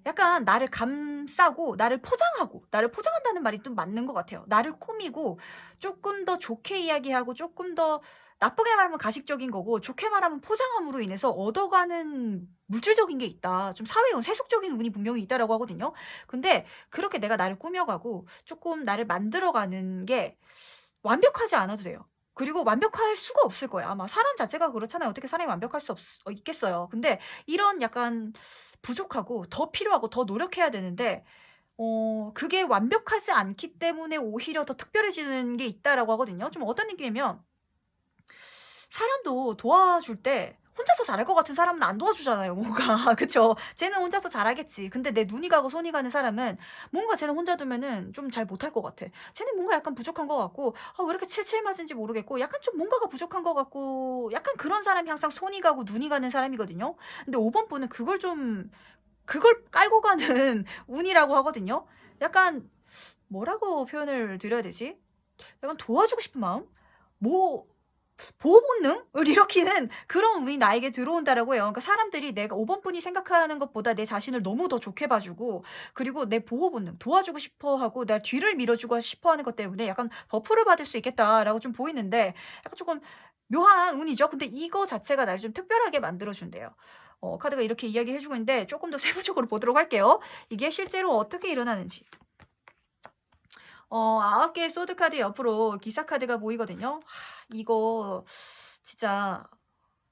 약간 나를 감싸고 나를 포장한다는 말이 좀 맞는 것 같아요. 나를 꾸미고 조금 더 좋게 이야기하고, 조금 더 나쁘게 말하면 가식적인 거고, 좋게 말하면 포장함으로 인해서 얻어가는 물질적인 게 있다. 좀 사회운, 세속적인 운이 분명히 있다라고 하거든요. 근데 그렇게 내가 나를 꾸며가고 조금 나를 만들어가는 게 완벽하지 않아도 돼요. 그리고 완벽할 수가 없을 거예요. 아마 사람 자체가 그렇잖아요. 어떻게 사람이 완벽할 수 있겠어요. 근데 이런 약간 부족하고 더 필요하고 더 노력해야 되는데, 그게 완벽하지 않기 때문에 오히려 더 특별해지는 게 있다라고 하거든요. 좀 어떤 느낌이면, 사람도 도와줄 때 혼자서 잘할 것 같은 사람은 안 도와주잖아요, 뭔가. 그쵸? 쟤는 혼자서 잘하겠지. 근데 내 눈이 가고 손이 가는 사람은 뭔가 쟤는 혼자 두면은 좀 잘 못할 것 같아. 쟤는 뭔가 약간 부족한 것 같고, 왜 이렇게 칠칠 맞은지 모르겠고, 약간 좀 뭔가가 부족한 것 같고, 약간 그런 사람이 항상 손이 가고 눈이 가는 사람이거든요. 근데 5번 분은 그걸 깔고 가는 운이라고 하거든요. 약간, 뭐라고 표현을 드려야 되지? 약간 도와주고 싶은 마음? 뭐, 보호 본능을 일으키는 그런 운이 나에게 들어온다라고 해요. 그러니까 사람들이 내가 5번 분이 생각하는 것보다 내 자신을 너무 더 좋게 봐주고, 그리고 내 보호 본능, 도와주고 싶어 하고, 날 뒤를 밀어주고 싶어 하는 것 때문에 약간 버프를 받을 수 있겠다라고 좀 보이는데, 약간 조금 묘한 운이죠. 근데 이거 자체가 나를 좀 특별하게 만들어준대요. 카드가 이렇게 이야기해 주고 있는데, 조금 더 세부적으로 보도록 할게요. 이게 실제로 어떻게 일어나는지. 9개의 소드 카드 옆으로 기사 카드가 보이거든요. 이거 진짜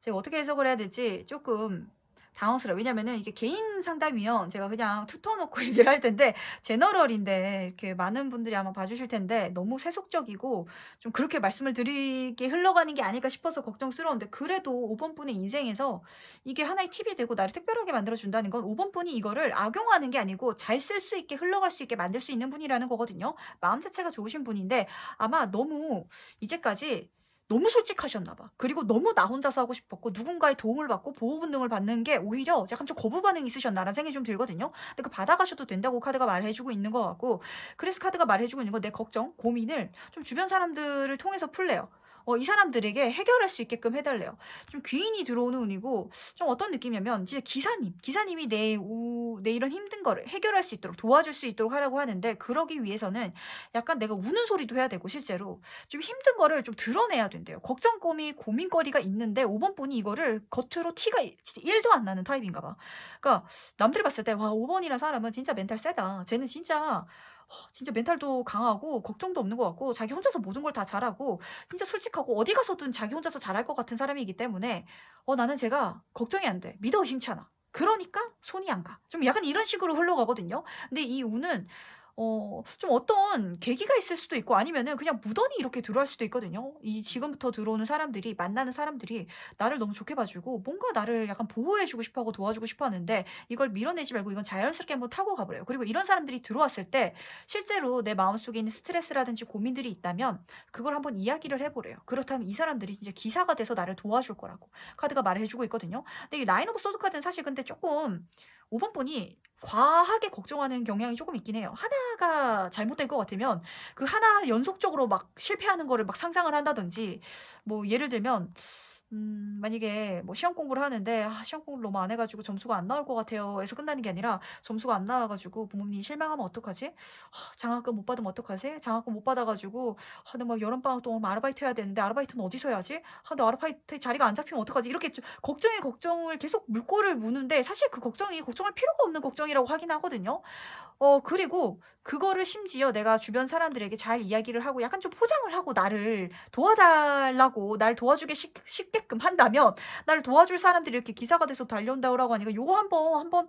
제가 어떻게 해석을 해야 될지 조금 당황스러워요. 왜냐면은 이게 개인 상담이면 제가 그냥 툭 터놓고 얘기를 할 텐데, 제너럴인데 이렇게 많은 분들이 아마 봐주실 텐데 너무 세속적이고 좀 그렇게 말씀을 드리게 흘러가는 게 아닐까 싶어서 걱정스러운데, 그래도 5번 분의 인생에서 이게 하나의 팁이 되고 나를 특별하게 만들어준다는 건 5번 분이 이거를 악용하는 게 아니고 잘 쓸 수 있게 흘러갈 수 있게 만들 수 있는 분이라는 거거든요. 마음 자체가 좋으신 분인데, 아마 너무 이제까지 너무 솔직하셨나 봐. 그리고 너무 나 혼자서 하고 싶었고, 누군가의 도움을 받고 보호 본능을 받는 게 오히려 약간 좀 거부 반응이 있으셨나라는 생각이 좀 들거든요. 근데 그 받아가셔도 된다고 카드가 말해주고 있는 것 같고, 그래서 카드가 말해주고 있는 건 내 걱정, 고민을 좀 주변 사람들을 통해서 풀래요. 이 사람들에게 해결할 수 있게끔 해달래요. 좀 귀인이 들어오는 운이고, 좀 어떤 느낌이냐면 진짜 기사님이 내 이런 힘든 거를 해결할 수 있도록 도와줄 수 있도록 하라고 하는데, 그러기 위해서는 약간 내가 우는 소리도 해야 되고, 실제로 좀 힘든 거를 좀 드러내야 된대요. 걱정, 고민거리가 있는데 5번 분이 이거를 겉으로 티가 진짜 1도 안 나는 타입인가 봐. 그러니까 남들이 봤을 때, 와, 5번이란 사람은 진짜 멘탈 세다. 쟤는 진짜 멘탈도 강하고 걱정도 없는 것 같고, 자기 혼자서 모든 걸 다 잘하고, 진짜 솔직하고 어디 가서든 자기 혼자서 잘할 것 같은 사람이기 때문에 나는 제가 걱정이 안 돼. 믿어 의심치 않아. 그러니까 손이 안 가. 좀 약간 이런 식으로 흘러가거든요. 근데 이 운은 좀 어떤 계기가 있을 수도 있고 아니면은 그냥 무던히 이렇게 들어올 수도 있거든요. 이 지금부터 들어오는 사람들이 만나는 사람들이 나를 너무 좋게 봐 주고 뭔가 나를 약간 보호해 주고 싶어 하고 도와주고 싶어 하는데 이걸 밀어내지 말고 이건 자연스럽게 한번 타고 가 버려요. 그리고 이런 사람들이 들어왔을 때 실제로 내 마음속에 있는 스트레스라든지 고민들이 있다면 그걸 한번 이야기를 해 보래요. 그렇다면 이 사람들이 진짜 기사가 돼서 나를 도와줄 거라고 카드가 말을 해 주고 있거든요. 근데 이 나인 오브 소드 카드는 사실 근데 쪼끔 5번 분이 과하게 걱정하는 경향이 조금 있긴 해요. 하나가 잘못될 것 같으면 그 하나 연속적으로 막 실패하는 거를 막 상상을 한다든지 뭐 예를 들면 만약에 뭐 시험 공부를 하는데 '아 시험 공부를 너무 안 해 가지고 점수가 안 나올 것 같아요.'에서 끝나는 게 아니라 점수가 안 나와 가지고 부모님이 실망하면 어떡하지? 장학금 못 받으면 어떡하지? 장학금 못 받아 가지고 근데 막 여름방학 동안 아르바이트 해야 되는데 아르바이트는 어디서 해야지? 근데 아르바이트 자리가 안 잡히면 어떡하지? 이렇게 좀 걱정에 걱정을 계속 물꼬를 무는데 사실 그 걱정이 걱정할 필요가 없는 걱정이라고 하긴 하거든요. 그리고 그거를 심지어 내가 주변 사람들에게 잘 이야기를 하고 약간 좀 포장을 하고 나를 도와달라고 날 도와주게 쉽게끔 한다면 나를 도와줄 사람들이 이렇게 기사가 돼서 달려온다고 하니까 요거 한번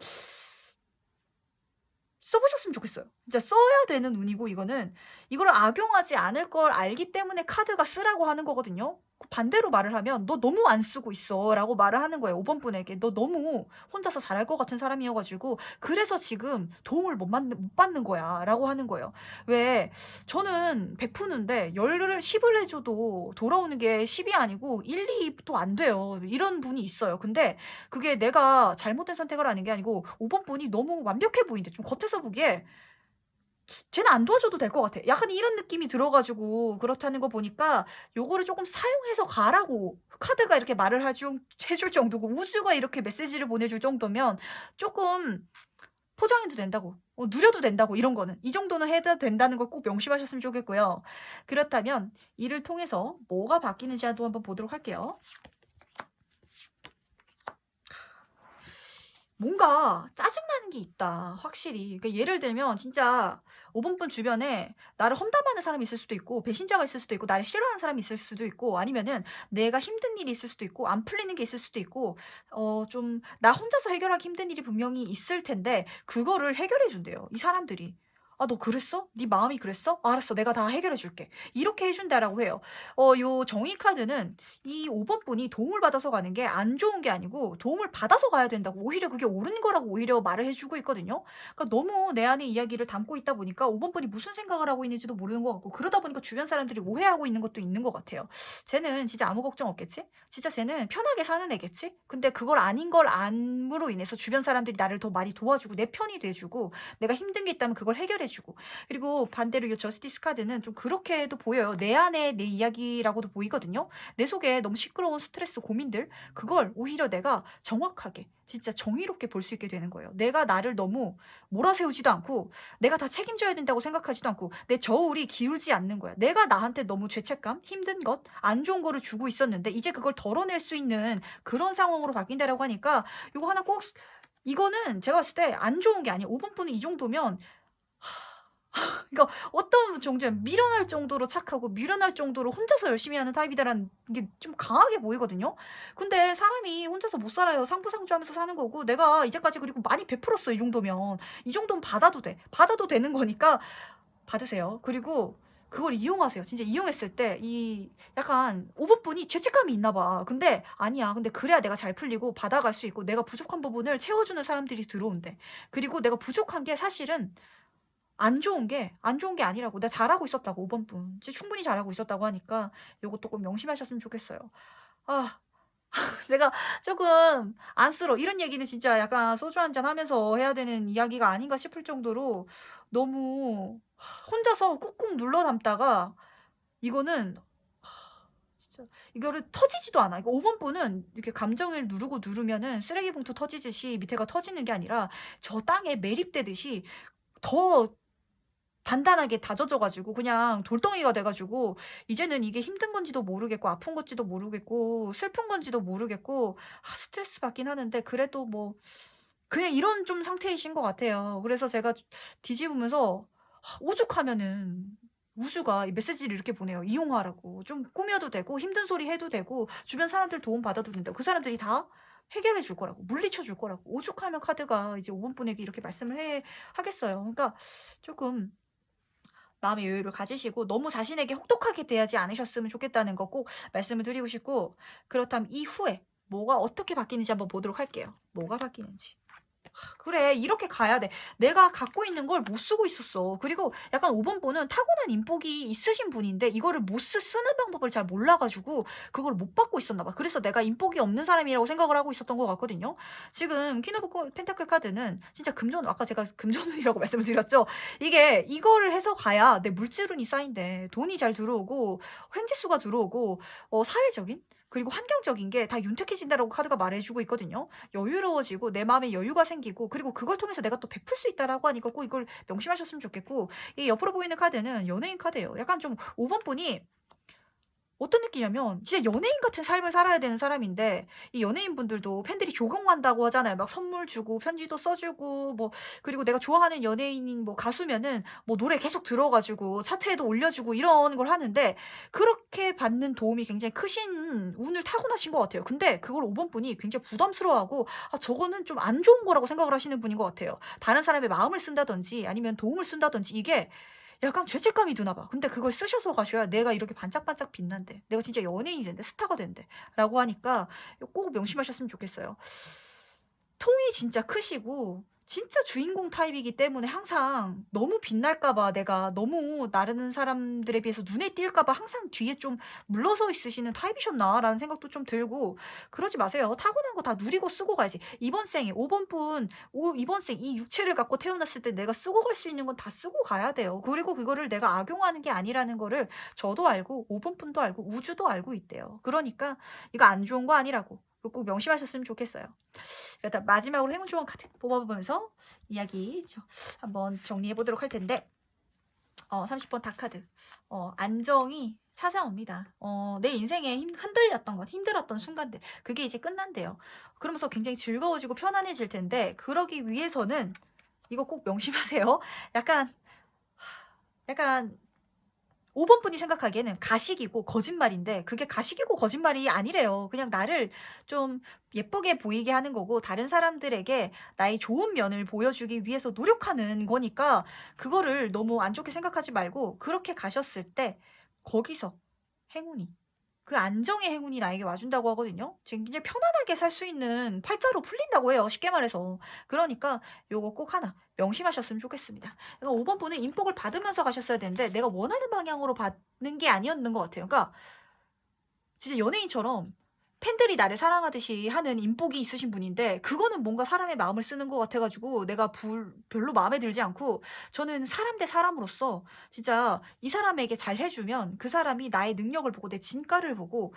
써 보셨으면 좋겠어요. 진짜 써야 되는 운이고 이거는 이거를 악용하지 않을 걸 알기 때문에 카드가 쓰라고 하는 거거든요. 그 반대로 말을 하면 "너 너무 안 쓰고 있어."라고 말을 하는 거예요, 5번 분에게. "너 너무 혼자서 잘할 것 같은 사람이어 가지고 그래서 지금 도움을 못 받는 거야."라고 하는 거예요. 왜 저는 100 푸는데 10을 10을 해 줘도 돌아오는 게 10이 아니고 1, 2도 안 돼요. 이런 분이 있어요. 근데 그게 내가 잘못된 선택을 하는 게 아니고 5번 분이 너무 완벽해 보인대. 좀 겉에서 보기에 '쟤는 안 도와줘도 될 것 같아.' 약간 이런 느낌이 들어 가지고 그렇다는 거 보니까 요거를 쪼끔 사용해서 가라고 카드가 이렇게 말을 해줄 정도고 우주가 이렇게 메시지를 보내줄 정도면 쪼끔 포장해도 된다고 누려도 된다고 이런 거는. 이 정도는 해도 된다는 걸 꼭 명심하셨으면 좋겠고요. 그렇다면 이를 통해서 뭐가 바뀌는지 한번 보도록 할게요. 뭔가 짜증나는 게 있다 확실히. 그러니까 예를 들면 진짜 5번분 주변에 나를 험담하는 사람이 있을 수도 있고 배신자가 있을 수도 있고 나를 싫어하는 사람이 있을 수도 있고 아니면은 내가 힘든 일이 있을 수도 있고 안 풀리는 게 있을 수도 있고 좀 나 혼자서 해결하기 힘든 일이 분명히 있을 텐데 그거를 해결해 준대요 이 사람들이. "아 너 그랬어? 네 마음이 그랬어? 알았어. 내가 다 해결해 줄게." 이렇게 해 준다라고 해요. 요 정의 카드는 이 5번 분이 도움을 받아서 가는 게 안 좋은 게 아니고 도움을 받아서 가야 된다고 오히려 그게 옳은 거라고 오히려 말을 해 주고 있거든요. 그러니까 너무 내 안에 이야기를 담고 있다 보니까 5번 분이 무슨 생각을 하고 있는지도 모르는 것 같고 그러다 보니까 주변 사람들이 오해하고 있는 것도 있는 것 같아요. '쟤는 진짜 아무 걱정 없겠지? 진짜 쟤는 편하게 사는 애겠지?' 근데 그걸 아닌 걸 암으로 인해서 주변 사람들이 나를 더 많이 도와주고 내 편이 돼 주고 내가 힘든 게 있다면 그걸 해결해 주고 그리고 반대로 이 저스티스 카드는 좀 그렇게도 보여요. 내 안에 내 이야기라고도 보이거든요. 내 속에 너무 시끄러운 스트레스, 고민들 그걸 오히려 내가 정확하게 진짜 정의롭게 볼 수 있게 되는 거예요. 내가 나를 너무 몰아세우지도 않고 내가 다 책임져야 된다고 생각하지도 않고 내 저울이 기울지 않는 거야. 내가 나한테 너무 죄책감, 힘든 것, 안 좋은 거를 주고 있었는데 이제 그걸 덜어낼 수 있는 그런 상황으로 바뀐다라고 하니까 요거 하나 꼭 이거는 제가 봤을 때 안 좋은 게 아니에요. 5번 분은 이 정도면 그러니까 어떤 정도면 미련할 정도로 착하고 미련할 정도로 혼자서 열심히 하는 타입이다라는 게 좀 강하게 보이거든요. 근데 사람이 혼자서 못 살아요. 상부상조하면서 사는 거고 내가 이제까지 그리고 많이 베풀었어 이 정도면. 이 정도는 받아도 돼. 받아도 되는 거니까 받으세요. 그리고 그걸 이용하세요. 진짜 이용했을 때 이 약간 5번 분이 죄책감이 있나 봐. 근데 아니야. 근데 그래야 내가 잘 풀리고 받아갈 수 있고 내가 부족한 부분을 채워주는 사람들이 들어온대. 그리고 내가 부족한 게 사실은 안 좋은 게 아니라고. "나 잘하고 있었다."고 5번 분. 충분히 잘하고 있었다고 하니까 요것도 꼭 명심하셨으면 좋겠어요. 아 제가 쪼끔 안쓰러워. 이런 얘기는 진짜 약간 소주 한 잔 하면서 해야 되는 이야기가 아닌가 싶을 정도로 너무 혼자서 꾹꾹 눌러 담다가 이거는 진짜 이거를 터지지도 않아. 이거 5번 분은 이렇게 감정을 누르고 누르면은 쓰레기 봉투 터지듯이 밑에가 터지는 게 아니라 저 땅에 매립되듯이 더 단단하게 다져져 가지고 그냥 돌덩이가 돼 가지고 이제는 이게 힘든 건지도 모르겠고 아픈 건지도 모르겠고 슬픈 건지도 모르겠고 스트레스 받긴 하는데 그래도 뭐 그냥 이런 좀 상태이신 것 같아요. 그래서 제가 뒤집으면서 오죽하면은 우주가 이 메시지를 이렇게 보내요. 이용하라고. 좀 꾸며도 되고 힘든 소리 해도 되고 주변 사람들 도움 받아도 된다고. 그 사람들이 다 해결해 줄 거라고, 물리쳐 줄 거라고 오죽하면 카드가 이제 5번 분에게 이렇게 말씀을 하겠어요. 그러니까 조금 마음의 여유를 가지시고 너무 자신에게 혹독하게 대하지 않으셨으면 좋겠다는 거 꼭 말씀을 드리고 싶고, 그렇다면 이후에 뭐가 어떻게 바뀌는지 한번 보도록 할게요. 뭐가 바뀌는지. 그래, 이렇게 가야 돼. 내가 갖고 있는 걸 못 쓰고 있었어. 그리고 약간 5번 분은 타고난 인복이 있으신 분인데 이거를 못 쓰는 방법을 잘 몰라가지고 그걸 못 받고 있었나 봐. 그래서 내가 인복이 없는 사람이라고 생각을 하고 있었던 것 같거든요. 지금 퀸 오브 펜타클 카드는 진짜 금전, 아까 제가 금전운이라고 말씀을 드렸죠. 이거를 해서 가야 내 물질운이 쌓인대. 돈이 잘 들어오고 횡재수가 들어오고 사회적인 그리고 환경적인 게 다 윤택해진다라고 카드가 말해주고 있거든요. 여유로워지고 내 마음에 여유가 생기고, 그리고 그걸 통해서 내가 또 베풀 수 있다라고 하니까 꼭 이걸 명심하셨으면 좋겠고, 이 옆으로 보이는 카드는 연예인 카드예요. 약간 좀 5번 분이 어떤 느낌이냐면 진짜 연예인 같은 삶을 살아야 되는 사람인데, 이 연예인분들도 팬들이 조경한다고 하잖아요. 막 선물 주고 편지도 써주고 뭐, 그리고 내가 좋아하는 연예인인 뭐 가수면은 뭐 노래 계속 들어가지고 차트에도 올려주고 이런 걸 하는데, 그렇게 받는 도움이 굉장히 크신 운을 타고나신 것 같아요. 근데 그걸 5번 분이 굉장히 부담스러워하고, 아 저거는 좀 안 좋은 거라고 생각을 하시는 분인 것 같아요. 다른 사람의 마음을 쓴다든지 아니면 도움을 쓴다든지 이게 약간 죄책감이 드나 봐. 근데 그걸 쓰셔서 가셔야 내가 이렇게 반짝반짝 빛난대, 내가 진짜 연예인이 된대, 스타가 된대 라고 하니까 꼭 명심하셨으면 좋겠어요. 통이 진짜 크시고 진짜 주인공 타입이기 때문에 항상 너무 빛날까 봐, 내가 너무 나르는 사람들에 비해서 눈에 띌까 봐 항상 뒤에 좀 물러서 있으시는 타입이셨나 라는 생각도 좀 들고, 그러지 마세요. 타고난 거 다 누리고 쓰고 가야지. 이번 생에 5번 분, 이번 생 이 육체를 갖고 태어났을 때 내가 쓰고 갈 수 있는 건 다 쓰고 가야 돼요. 그리고 그거를 내가 악용하는 게 아니라는 거를 저도 알고 5번 분도 알고 우주도 알고 있대요. 그러니까 이거 안 좋은 거 아니라고 꼭 명심하셨으면 좋겠어요. 그렇다 마지막으로 행운 조언 카드 뽑아보면서 이야기 한번 정리해 보도록 할 텐데, 30번 다카드. 안정이 찾아옵니다. 내 인생에 흔들렸던 것, 힘들었던 순간들, 그게 이제 끝난대요. 그러면서 굉장히 즐거워지고 편안해질 텐데, 그러기 위해서는 이거 꼭 명심하세요. 약간 5번 분이 생각하기에는 가식이고 거짓말인데, 그게 가식이고 거짓말이 아니래요. 그냥 나를 좀 예쁘게 보이게 하는 거고, 다른 사람들에게 나의 좋은 면을 보여주기 위해서 노력하는 거니까, 그거를 너무 안 좋게 생각하지 말고, 그렇게 가셨을 때 거기서 행운이, 그 안정의 행운이 나에게 와준다고 하거든요. 지금 굉장히 편안하게 살 수 있는 팔자로 풀린다고 해요. 쉽게 말해서. 그러니까 요거 꼭 하나 명심하셨으면 좋겠습니다. 그러니까 5번 분은 인복을 받으면서 가셨어야 되는데 내가 원하는 방향으로 받는 게 아니었는 것 같아요. 그러니까 진짜 연예인처럼 팬들이 나를 사랑하듯이 하는 인복이 있으신 분인데, 그거는 뭔가 사람의 마음을 쓰는 것 같아가지고 내가 별로 마음에 들지 않고, 저는 사람 대 사람으로서 진짜 이 사람에게 잘 해주면 그 사람이 나의 능력을 보고 내 진가를 보고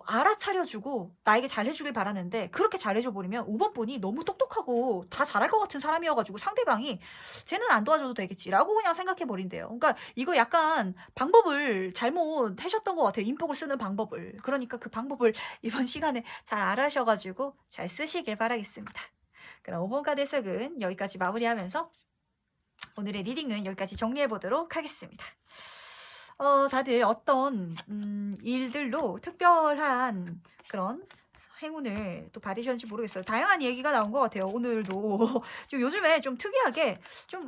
알아차려주고 나에게 잘해주길 바라는데, 그렇게 잘해줘 버리면 5번 분이 너무 똑똑하고 다 잘할 것 같은 사람이어가지고 상대방이 쟤는 안 도와줘도 되겠지라고 그냥 생각해 버린대요. 그러니까 이거 약간 방법을 잘못 하셨던 것 같아요. 인복을 쓰는 방법을. 그러니까 그 방법을 이번 시간에 잘 알아셔가지고 잘 쓰시길 바라겠습니다. 그럼 5번 카드 해석은 여기까지 마무리하면서 오늘의 리딩은 여기까지 정리해 보도록 하겠습니다. 다들 어떤 일들로 특별한 그런 행운을 또 받으셨는지 모르겠어요. 다양한 얘기가 나온 것 같아요. 오늘도 좀 요즘에 좀 특이하게 좀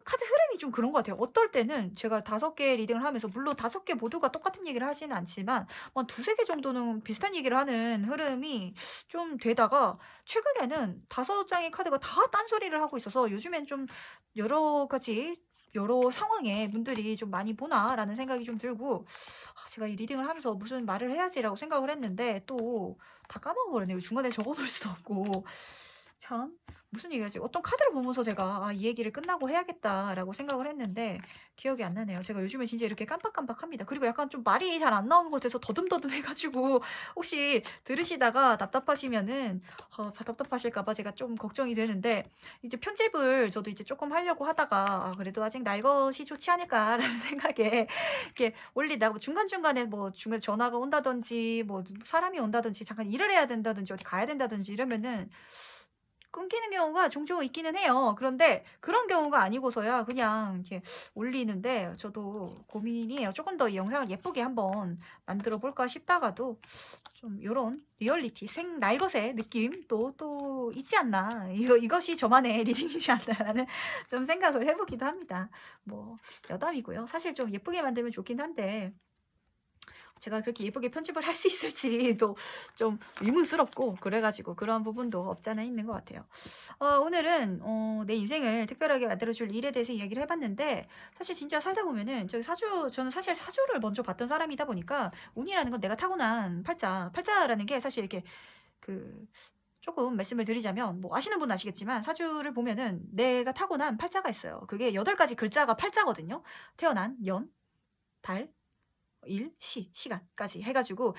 카드 흐름이 좀 그런 것 같아요. 어떨 때는 제가 5개 리딩을 하면서, 물론 5개 모두가 똑같은 얘기를 하지는 않지만 한 2-3개 정도는 비슷한 얘기를 하는 흐름이 좀 되다가, 최근에는 5장의 카드가 다 딴소리를 하고 있어서 요즘엔 좀 여러 상황에 분들이 좀 많이 보나라는 생각이 좀 들고, 제가 이 리딩을 하면서 무슨 말을 해야지라고 생각을 했는데 또 다 까먹어버렸네요. 중간에 적어놓을 수도 없고. 참, 무슨 얘기를 하지? 어떤 카드를 보면서 제가 이 얘기를 끝나고 해야겠다라고 생각을 했는데 기억이 안 나네요. 제가 요즘에 진짜 이렇게 깜빡깜빡합니다. 그리고 약간 좀 말이 잘 안 나오는 것 같아서 더듬더듬 해가지고, 혹시 들으시다가 답답하시면은 답답하실까봐 제가 좀 걱정이 되는데, 이제 편집을 저도 이제 조금 하려고 하다가 그래도 아직 날 것이 좋지 않을까라는 생각에 이렇게 올리다가 중간중간에 중간에 전화가 온다든지 사람이 온다든지 잠깐 일을 해야 된다든지 어디 가야 된다든지 이러면은 끊기는 경우가 종종 있기는 해요. 그런데 그런 경우가 아니고서야 그냥 이렇게 올리는데 저도 고민이에요. 조금 더 이 영상을 예쁘게 한번 만들어 볼까 싶다가도 좀 요런 리얼리티 날것의 느낌도 또 있지 않나. 이것이 저만의 리딩이지 않나라는 좀 생각을 해보기도 합니다. 뭐 여담이고요. 사실 좀 예쁘게 만들면 좋긴 한데 제가 그렇게 예쁘게 편집을 할 수 있을지도 좀 의문스럽고 그래가지고 그런 부분도 없잖아 있는 것 같아요. 오늘은 내 인생을 특별하게 만들어줄 일에 대해서 이야기를 해봤는데 사실 진짜 살다 보면은 저는 사실 사주를 먼저 봤던 사람이다 보니까 운이라는 건 내가 타고난 팔자라는 게 사실 이렇게 그 조금 말씀을 드리자면 뭐 아시는 분은 아시겠지만 사주를 보면은 내가 타고난 팔자가 있어요. 그게 8가지 글자가 팔자거든요. 태어난 연, 달, 일, 시간까지 해가지고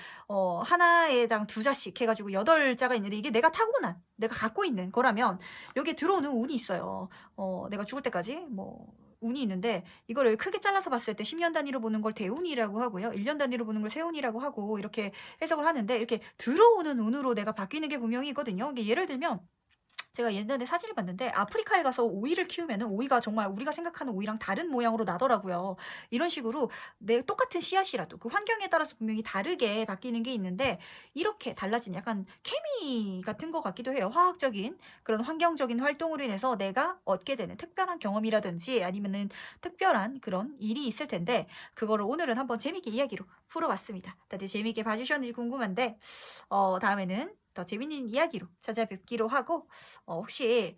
하나에당 2자씩 해가지고 8자가 있는데 이게 내가 타고난 내가 갖고 있는 거라면 여기에 들어오는 운이 있어요. 내가 죽을 때까지 뭐 운이 있는데 이거를 크게 잘라서 봤을 때 10년 단위로 보는 걸 대운이라고 하고요. 1년 단위로 보는 걸 세운이라고 하고 이렇게 해석을 하는데 이렇게 들어오는 운으로 내가 바뀌는 게 분명히 있거든요. 이게 예를 들면 제가 예전에 사진을 봤는데 아프리카에 가서 오이를 키우면은 오이가 정말 우리가 생각하는 오이랑 다른 모양으로 나더라고요. 이런 식으로 내 똑같은 씨앗이라도 그 환경에 따라서 분명히 다르게 바뀌는 게 있는데 이렇게 달라진 약간 케미 같은 것 같기도 해요. 화학적인 그런 환경적인 활동으로 인해서 내가 얻게 되는 특별한 경험이라든지 아니면은 특별한 그런 일이 있을 텐데 그거를 오늘은 한번 재밌게 이야기로 풀어봤습니다. 다들 재밌게 봐주셨는지 궁금한데 다음에는 더 재밌는 이야기로 찾아뵙기로 하고 혹시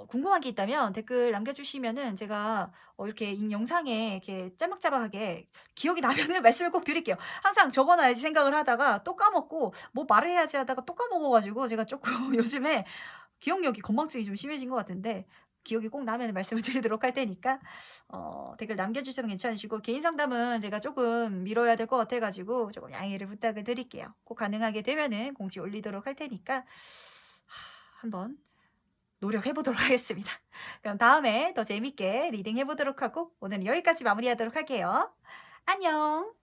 궁금한 게 있다면 댓글 남겨주시면은 제가 이렇게 영상에 이렇게 짤막짤막하게 기억이 나면은 말씀을 꼭 드릴게요. 항상 적어놔야지 생각을 하다가 또 까먹고 뭐 말을 해야지 하다가 또 까먹어가지고 제가 조금 요즘에 기억력이 건망증이 좀 심해진 것 같은데 기억이 꼭 나면 말씀을 드리도록 할 테니까 댓글 남겨주셔도 괜찮으시고 개인 상담은 제가 조금 미뤄야 될 것 같아가지고 조금 양해를 부탁을 드릴게요. 꼭 가능하게 되면은 공지 올리도록 할 테니까 한번 노력해보도록 하겠습니다. 그럼 다음에 더 재밌게 리딩 해보도록 하고 오늘은 여기까지 마무리하도록 할게요. 안녕.